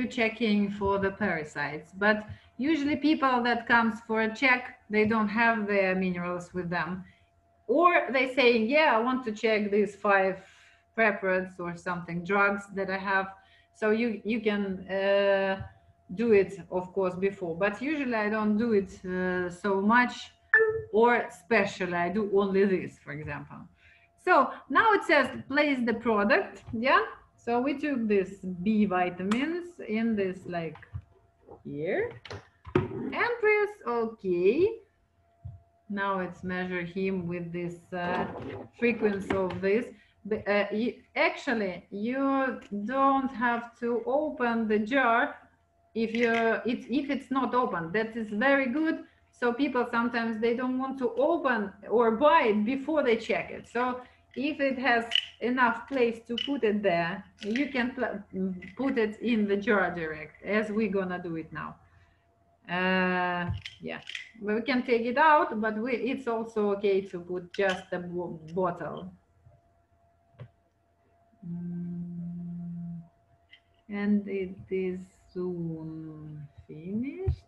checking for the parasites. But usually people that comes for a check, they don't have the minerals with them, or they say, yeah, I want to check these 5 preparates or something, drugs that I have. So you can do it, of course, before. But usually I don't do it so much, or especially I do only this, for example. So now it says place the product. Yeah. So we took this B vitamins in this like here and press OK. Now it's measure him with this frequency of this. Actually, you don't have to open the jar if it's not open. That is very good. So people sometimes they don't want to open or buy it before they check it. So if it has enough place to put it there, you can put it in the jar direct, as we're gonna do it now. Yeah, we can take it out, but it's also okay to put just a bottle. And it is soon finished.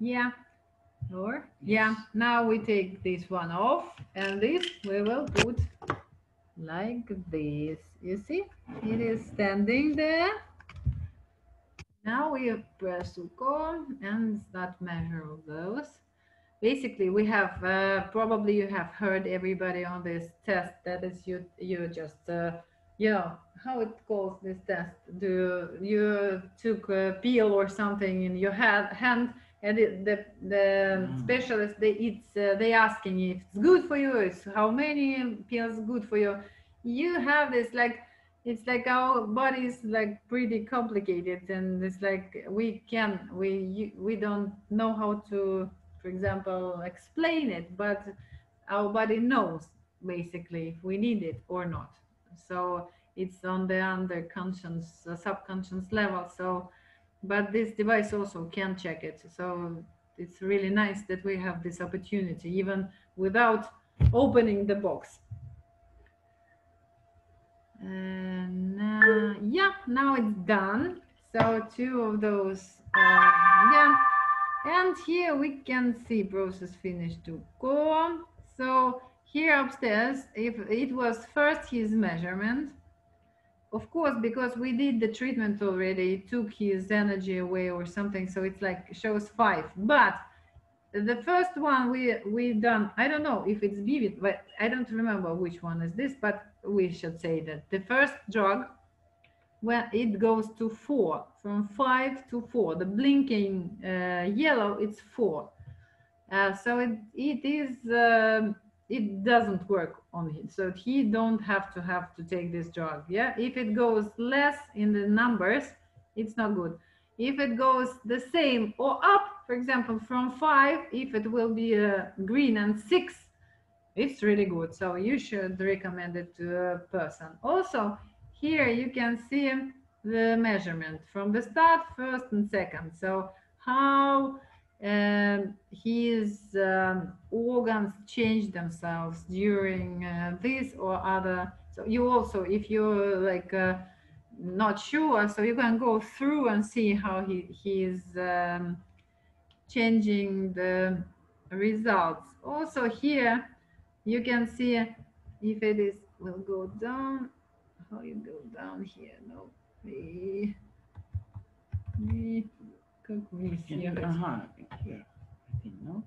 Yeah. Or yeah, now we take this one off, and this we will put like this. You see, it is standing there. Now we press go and start measure of those. Basically, we have probably you have heard everybody on this test. That is you just yeah, how it calls this test? Do you took a peel or something in your hand, and the specialist they asking if it's good for you, it's how many pills good for you. You have this like, it's like our body is like pretty complicated, and it's like we don't know how to, for example, explain it, but our body knows basically if we need it or not. So it's on the underconscious subconscious level. So but this device also can check it. So it's really nice that we have this opportunity even without opening the box. And yeah, now it's done. So 2 of those yeah, and here we can see process finished to go. So here upstairs, if it was first his measurement, of course, because we did the treatment already, it took his energy away or something, so it's like shows 5. But the first one we done, I don't know if it's vivid, but I don't remember which one is this, but we should say that the first drug, when it goes to 4, from 5 to 4, the blinking yellow, it's 4. So it it doesn't work on him. So he don't have to take this drug. Yeah, if it goes less in the numbers, it's not good. If it goes the same or up, for example, from 5, if it will be green and 6, it's really good. So you should recommend it to a person. Also, here you can see the measurement from the start, first and second. So how his organs change themselves during this or other. So you also, if you're like not sure, so you can go through and see how he's changing the results. Also here you can see if it is will go down. How you go down here? No, как вниз ехать? Ага, here. I think, no?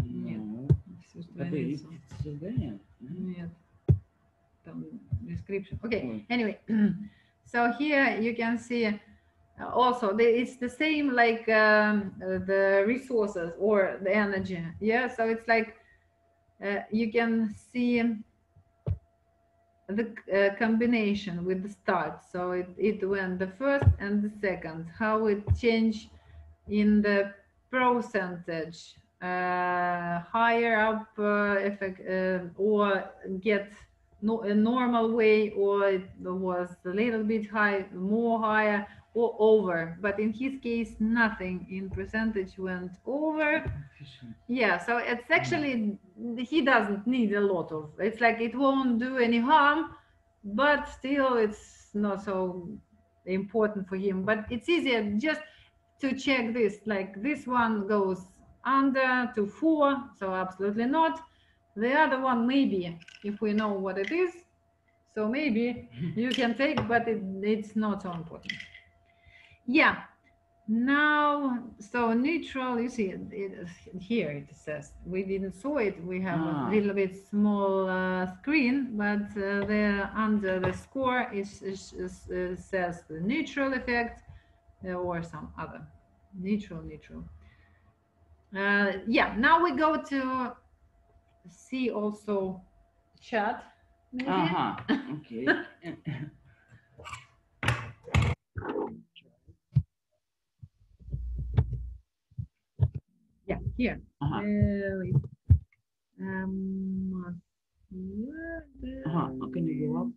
Нет. No. Всё But страницу. it's still there. Нет. Там description. Okay. Anyway, so here you can see also it's the same like the resources or the energy. Yeah. So it's like you can see the combination with the start. So it went the first and the second. How it changed in the percentage. Higher up effect or get a normal way, or it was a little bit high, more higher or over. But in his case, nothing in percentage went over. Yeah, so it's actually he doesn't need a lot of. It's like it won't do any harm, but still it's not so important for him. But it's easier just to check this. Like this one goes under to 4, so absolutely not. The other one maybe, if we know what it is. So maybe you can take, but it's not so important. Yeah. Now, so neutral, you see here it says, we didn't saw it, we have a little bit small screen, but there under the score says the neutral effect or some other neutral. Yeah, now we go to see also chat maybe. Okay. Yeah, here. Can you go up?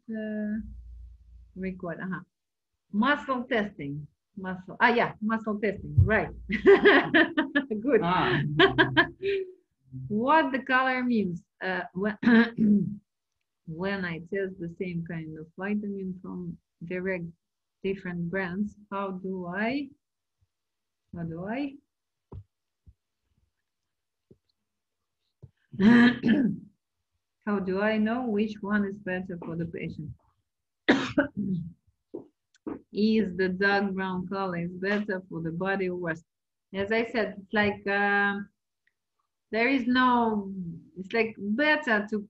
Record. Muscle testing. Muscle. Yeah, muscle testing. Right. Good. What the color means when when I test the same kind of vitamin from direct different brands, how do I how do I know which one is better for the patient? Is the dark brown color is better for the body or worse? As I said, it's like there is no, it's like better to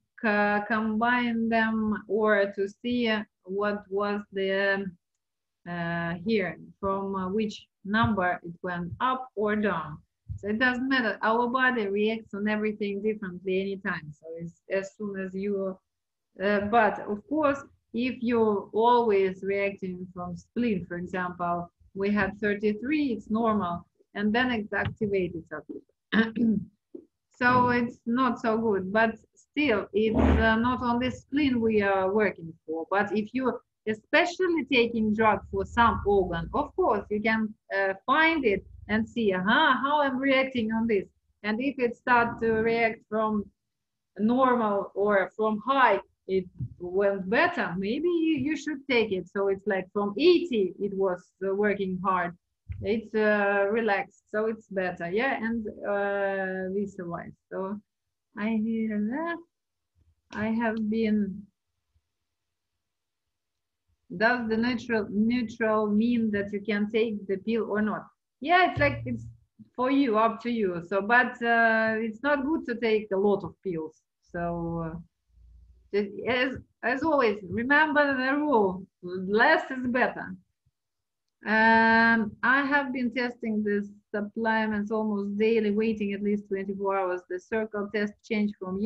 combine them or to see what was the here from which number it went up or down. So it doesn't matter. Our body reacts on everything differently anytime. So it's as soon as you, but of course, if you're always reacting from spleen, for example, we had 33, it's normal, and then it activates itself. So it's not so good, but still, it's not on the spleen we are working for. But if you're especially taking drug for some organ, of course, you can find it and see, how I'm reacting on this. And if it starts to react from normal or from high, it went better, maybe you should take it. So it's like from 80, it was working hard. It's relaxed, so it's better. Yeah, and we survive. So I hear that. I have been. Does the neutral mean that you can take the pill or not? Yeah, it's like it's for you, up to you. So, but it's not good to take a lot of pills. So, as always, remember the rule: less is better. I have been testing this supplements almost daily, waiting at least 24 hours. The circle test changed from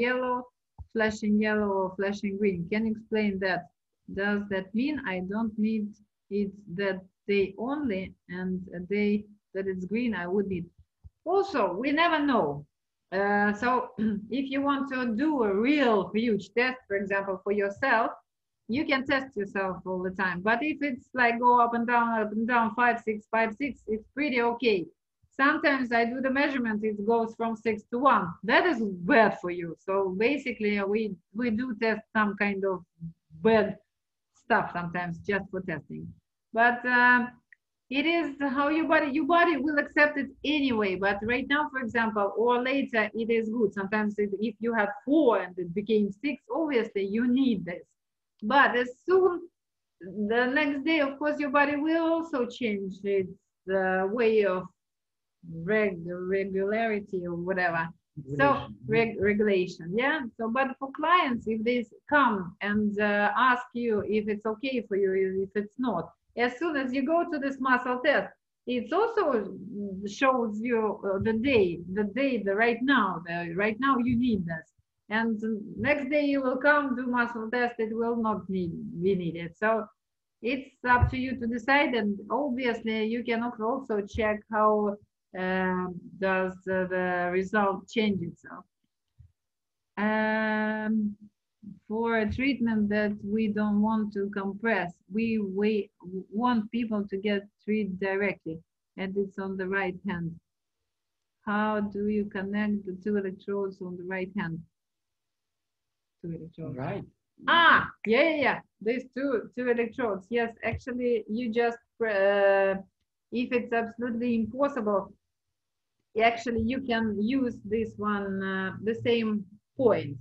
flashing yellow or flashing green. Can you explain that? Does that mean I don't need it that day only, and a day that it's green I would need? Also, we never know. So if you want to do a real huge test, for example, for yourself, you can test yourself all the time. But if it's like go up and down, 5, 6, 5, 6, it's pretty okay. Sometimes I do the measurement, it goes from 6 to 1. That is bad for you. So basically, we do test some kind of bad stuff sometimes just for testing. But it is how your body will accept it anyway. But right now, for example, or later, it is good. Sometimes if you had 4 and it became 6, obviously you need this. But as soon the next day, of course, your body will also change its way of regularity or whatever. So regulation, yeah. So, but for clients, if they come and ask you if it's okay for you, if it's not, as soon as you go to this muscle test, it also shows you the right now, right now you need this. And next day you will come do muscle test, it will not be needed. So it's up to you to decide. And obviously you can also check how does the result change itself. For a treatment that we don't want to compress, we want people to get treated directly, and it's on the right hand. How do you connect the 2 electrodes on the right hand? 2 electrodes. Right. Yeah. These two electrodes. Yes, actually, you just if it's absolutely impossible, actually you can use this one, the same point.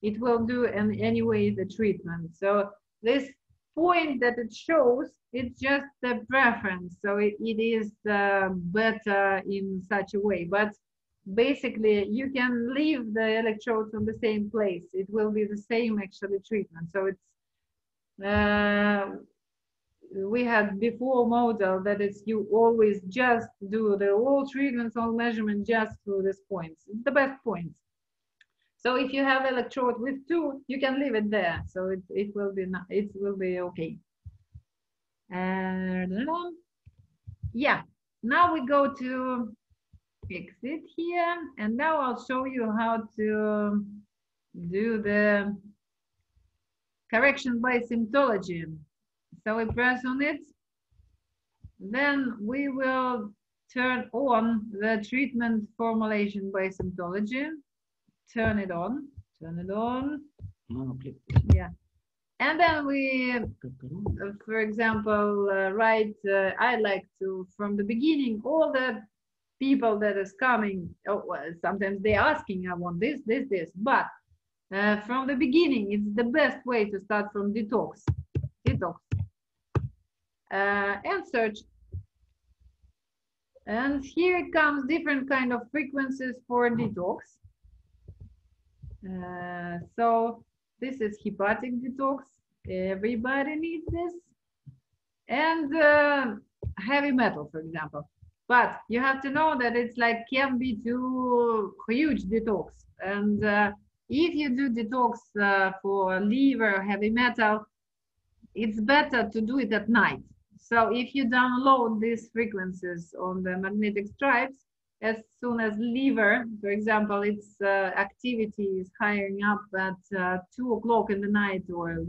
It will do anyway the treatment. So this point that it shows, it's just the preference. So it is better in such a way. But basically, you can leave the electrodes on the same place. It will be the same actually treatment. So it's we had before model that is you always just do the all treatments, all measurement just through these points. It's the best points. So if you have electrode with 2, you can leave it there. So it will be okay. Yeah. Now we go to fix it here, and now I'll show you how to do the correction by symptology. So we press on it, then we will turn on the treatment formulation by symptology. Turn it on. Yeah. And then we, for example, write, I like to, from the beginning, all the people that is coming, well, sometimes they're asking, I want this, but from the beginning, it's the best way to start from detox. And search. And here it comes different kind of frequencies for detox. So this is hepatic detox. Everybody needs this. And heavy metal, for example. But you have to know that it's like can be too huge detox. And if you do detox for liver, heavy metal, it's better to do it at night. So if you download these frequencies on the magnetic stripes, as soon as liver, for example, its activity is hiring up at 2 o'clock in the night or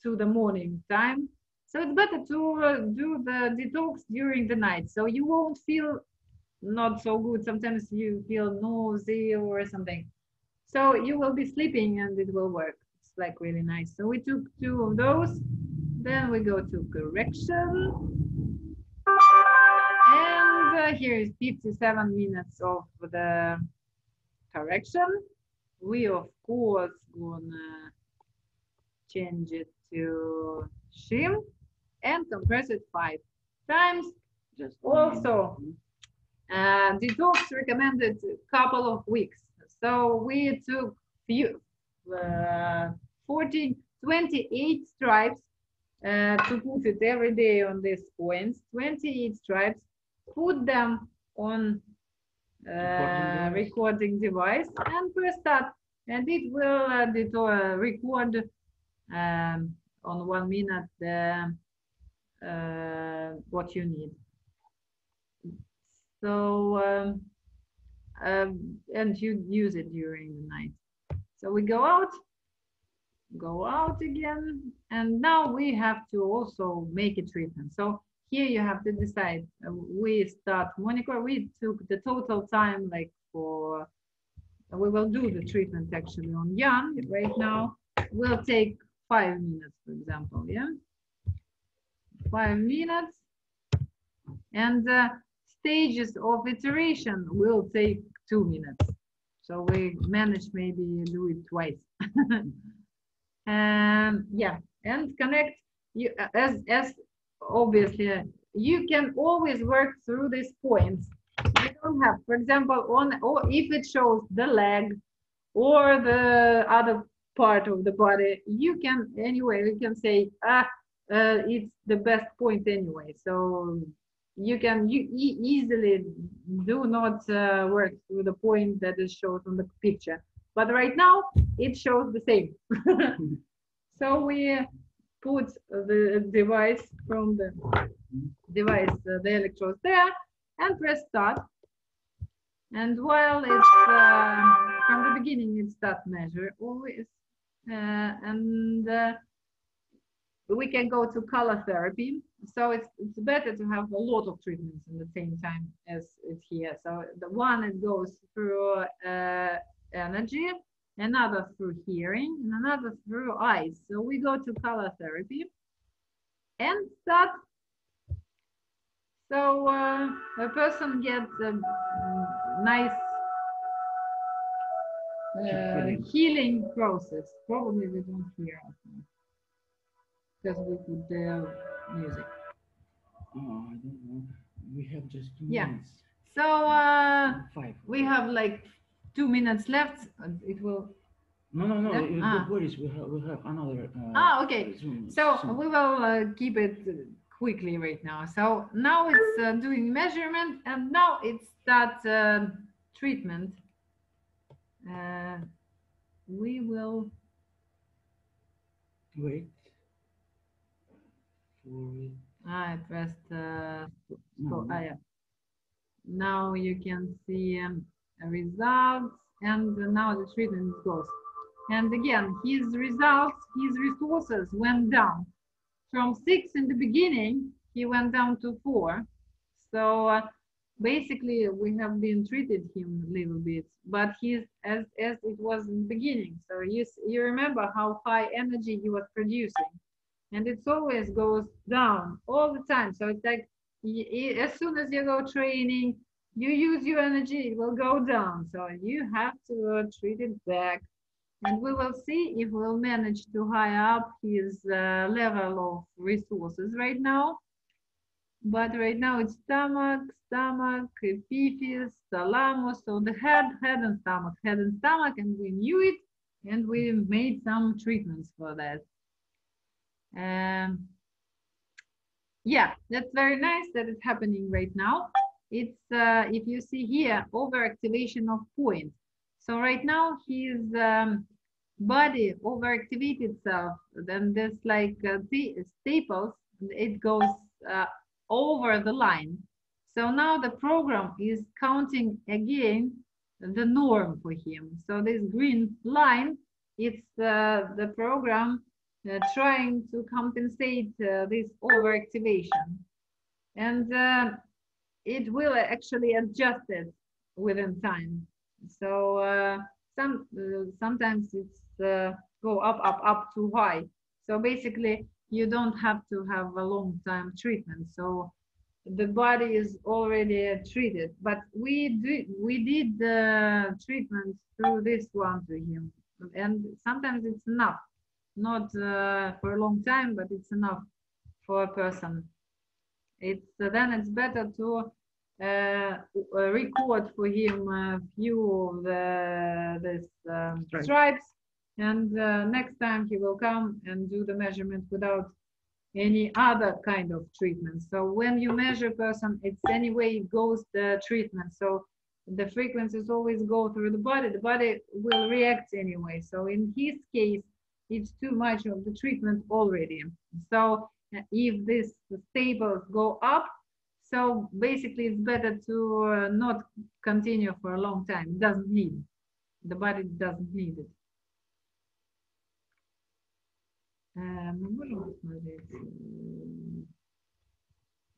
to the morning time. So it's better to do the detox during the night. So you won't feel not so good. Sometimes you feel nausea or something. So you will be sleeping and it will work. It's like really nice. So we took 2 of those. Then we go to correction. And here is 57 minutes of the correction. We, of course, gonna change it to shim and compress it 5 times. Just also, detox recommended a couple of weeks. So we took 28 stripes to put it every day on these points, 28 stripes, put them on recording device and press start, and it will record on 1 minute what you need. So and you use it during the night. So we go out again, and now we have to also make a treatment. So here you have to decide. We start Monicor. We took the total time, like for we will do the treatment actually on Jan right now. We'll take 5 minutes, for example. Yeah, 5 minutes, and stages of iteration will take 2 minutes. So we manage maybe do it twice. Yeah, and connect you as obviously you can always work through these points. You don't have, for example, or if it shows the leg or the other part of the body, you can anyway, we can say it's the best point anyway. So you can easily do not work through the point that is shown on the picture. But right now it shows the same. So we put the device from the device, the electrodes there, and press start. And while it's from the beginning, it start measure always, and we can go to color therapy. So it's better to have a lot of treatments in the same time as it's here. So the one it goes through energy, another through hearing, and another through eyes. So we go to color therapy and start. So a person gets a nice healing process. Probably we don't hear because we put the music. Oh, I don't know. We have just 2 Yeah. minutes. So 5. we have like 2 minutes left. It will. No. Ah. What is we have another. Okay. Zoom, So Zoom. we will keep it quickly right now. So now it's doing measurement, and now it's that treatment. We will Wait for it. I pressed No. yeah. Now you can see results, and now the treatment goes. And again, his results, his resources went down. From 6 in the beginning, he went down to 4. So basically, we have been treated him a little bit, but he's as it was in the beginning. So you remember how high energy he was producing, and it always goes down all the time. So it's like as soon as you go training, you use your energy, it will go down. So you have to treat it back. And we will see if we'll manage to high up his level of resources right now. But right now it's stomach, epiphysis, thalamus, so the head and stomach, and we knew it, and we made some treatments for that. Yeah, that's very nice that it's happening right now. It's if you see here, overactivation of points. So right now his body overactivates itself. Then there's like staples. It goes over the line. So now the program is counting again the norm for him. So this green line, it's the program trying to compensate this overactivation. And it will actually adjust it within time. So sometimes it's go up too high. So basically, you don't have to have a long time treatment. So the body is already treated. But we did the treatment through this one to him, and sometimes it's enough, not for a long time, but it's enough for a person. It's then it's better to record for him a few of this stripes, and next time he will come and do the measurement without any other kind of treatment. So when you measure person, it's anyway goes the treatment. So the frequencies always go through the body will react anyway. So in his case, it's too much of the treatment already. So if this stables go up, so basically it's better to not continue for a long time. It doesn't need, the body doesn't need it.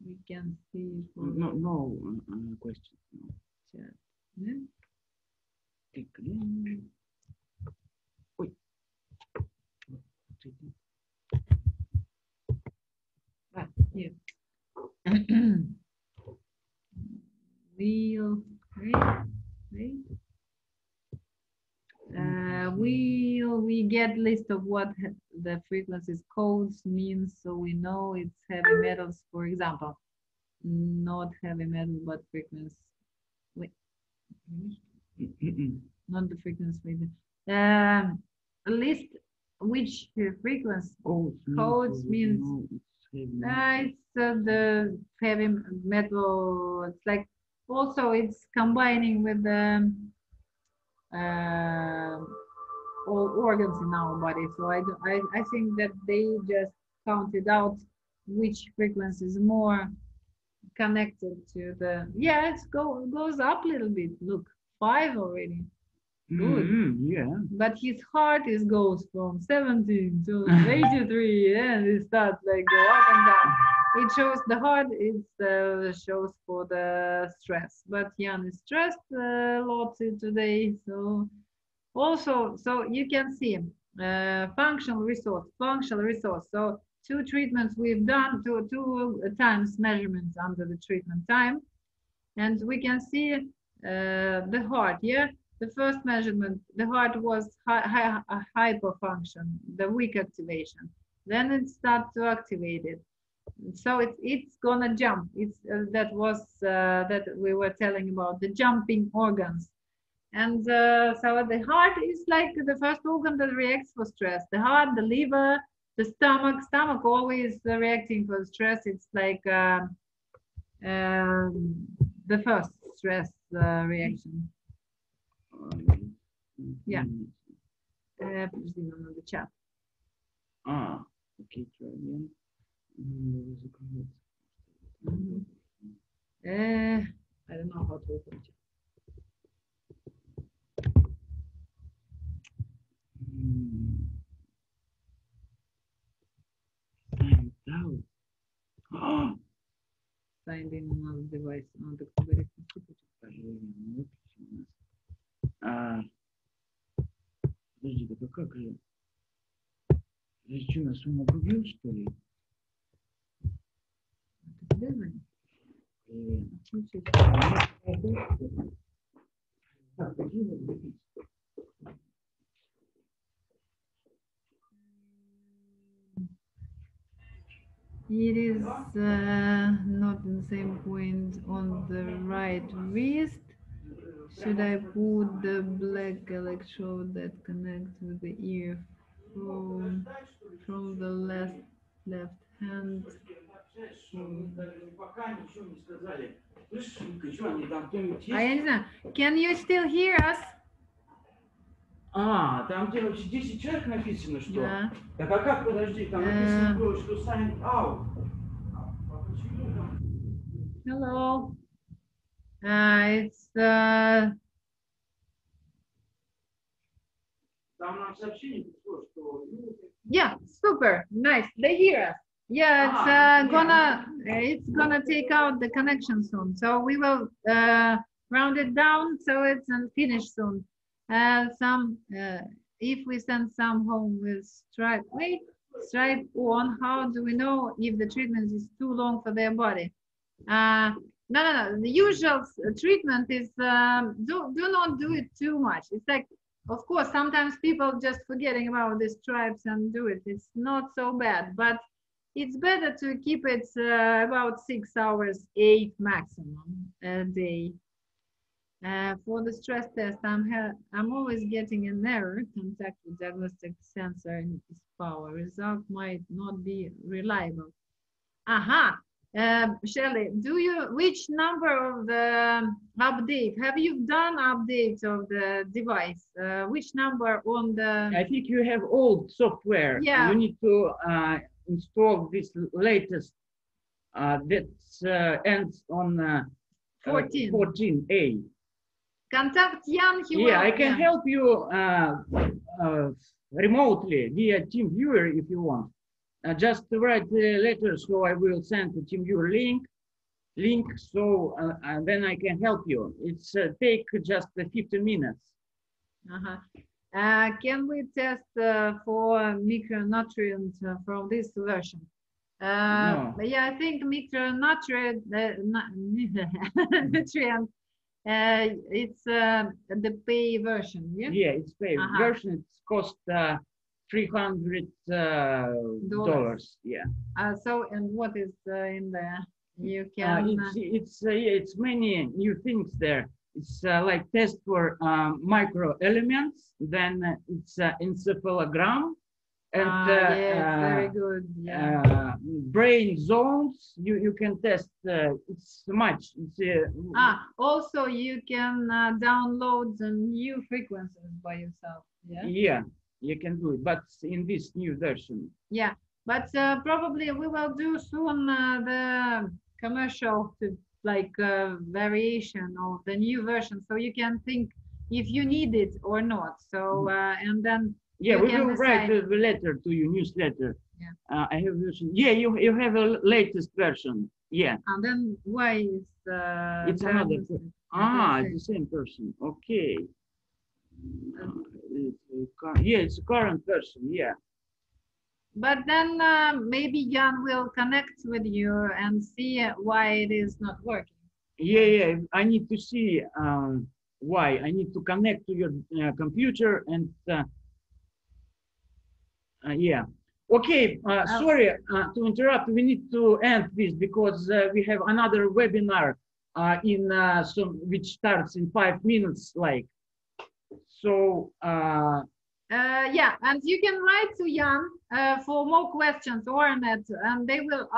We can see no question. Chat. Yeah? Click again. Oi. Right here. We'll wait. We get list of what the frequencies codes means, so we know it's heavy metals, for example. Not heavy metal, but frequency. Wait, not the frequency. List which frequency codes means. It's the heavy metal. It's like also it's combining with the all organs in our body. So I think that they just counted out which frequency is more connected to the. Yeah, it goes up a little bit. Look, 5 already. Good. Yeah. But his heart goes from 17 to 83, and it starts like go up and down. It shows the heart. It shows for the stress. But Jan is stressed a lot today. So also, so you can see functional resource. So 2 treatments we've done, two times measurements under the treatment time, and we can see the heart. Yeah. The first measurement, the heart was hyperfunction, the weak activation. Then it starts to activate it. So it's gonna jump. It's that was that we were telling about the jumping organs. And so the heart is like the first organ that reacts for stress. The heart, the liver, the stomach always reacting for stress. It's like the first stress reaction. Yeah. Подожди, нам надо чат. Окей, try again. I don't know how to open it. Signed in another device. Надо говорить. Подожди, так а как же? Ты что, нас умогрубил, что ли? Тебе звонит? It is not in the same point on the right wrist. Should I put the black electrode that connects with the ear from the left hand? Я не знаю. Can you still hear us? Там где вообще 10 человек написано, что? Да. Так а как, подожди, там написано было, что sign out. Hello. It's Там нам сообщение пришло, что... Yeah, super, nice. They hear us. Yeah, it's gonna take out the connection soon. So we will round it down so it's finished soon. If we send some home with stripe on, how do we know if the treatment is too long for their body? No. The usual treatment is do not do it too much. It's like, of course, sometimes people just forgetting about the stripes and do it. It's not so bad, but it's better to keep it about 6 hours, 8 maximum a day. For the stress test, I'm always getting an error. Contact with diagnostic sensor in its power. Result might not be reliable. Aha. Shelley, which number of the update? Have you done updates of the device? Which number on the? I think you have old software. Yeah. You need to install this latest that ends on 14A. Contact Jan. Yeah, I can help you remotely via TeamViewer if you want. Just write the letter, so I will send the TeamViewer link, so and then I can help you. It's take just 15 minutes. Can we test for micronutrient from this version? No. Yeah, I think micronutrient nutrient. It's the pay version. Yeah. Yeah, it's pay version. It's cost $300. Yeah. So, and what is in there? You can. It's many new things there. It's like test for micro elements. Then it's encephalogram. And yes, very good. Yeah. Brain zones. You can test. It's much. It's, also you can download the new frequencies by yourself. Yeah. Yeah, you can do it, but in this new version. Yeah, but probably we will do soon the commercial variation of the new version, so you can think if you need it or not. So and then. Yeah, we will write the letter to you, newsletter. Yeah. I have version. Yeah, you have a latest version. Yeah. And then why is it's another? It's the same person. Okay. Yeah, it's a current person. Yeah. But then maybe Jan will connect with you and see why it is not working. Yeah. I need to see why. I need to connect to your computer and. Yeah. Okay. Sorry to interrupt. We need to end this because we have another webinar which starts in 5 minutes. So. Yeah, and you can write to Jan for more questions or Annette, and they will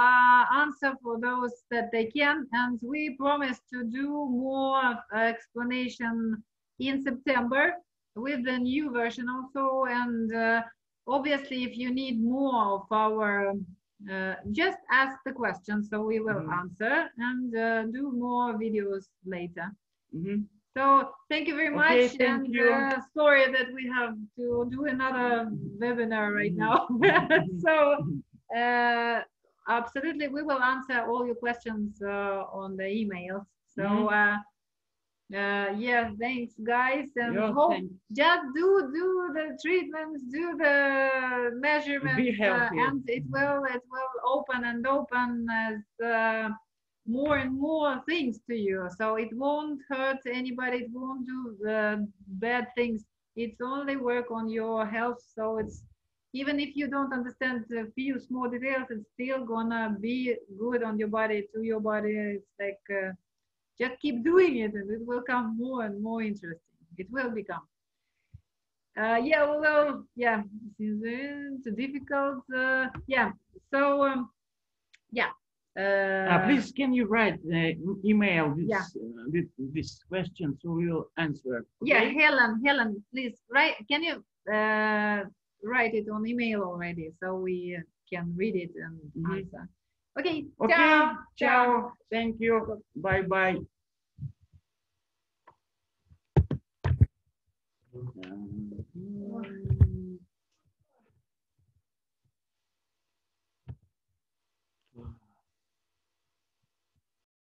answer for those that they can. And we promise to do more explanation in September with the new version also. And obviously, if you need more of our, just ask the question, so we will answer and do more videos later. So thank you very much, and sorry that we have to do another webinar right now. So absolutely, we will answer all your questions on the emails. So yeah, thanks guys, and just do the treatments, do the measurements, and it will open and open as more and more things to you. So it won't hurt anybody, it won't do bad things. It's only work on your health. So it's, even if you don't understand a few small details, it's still gonna be good on your body, to your body. It's like just keep doing it, and it will come more and more interesting. It will become. Yeah, although, yeah, it's difficult. Yeah, so yeah. Please, can you write the email with this question, so we'll answer. Okay? Yeah, Helen, please write. Can you write it on email already, so we can read it and answer. Okay. Ciao. Thank you. Bye.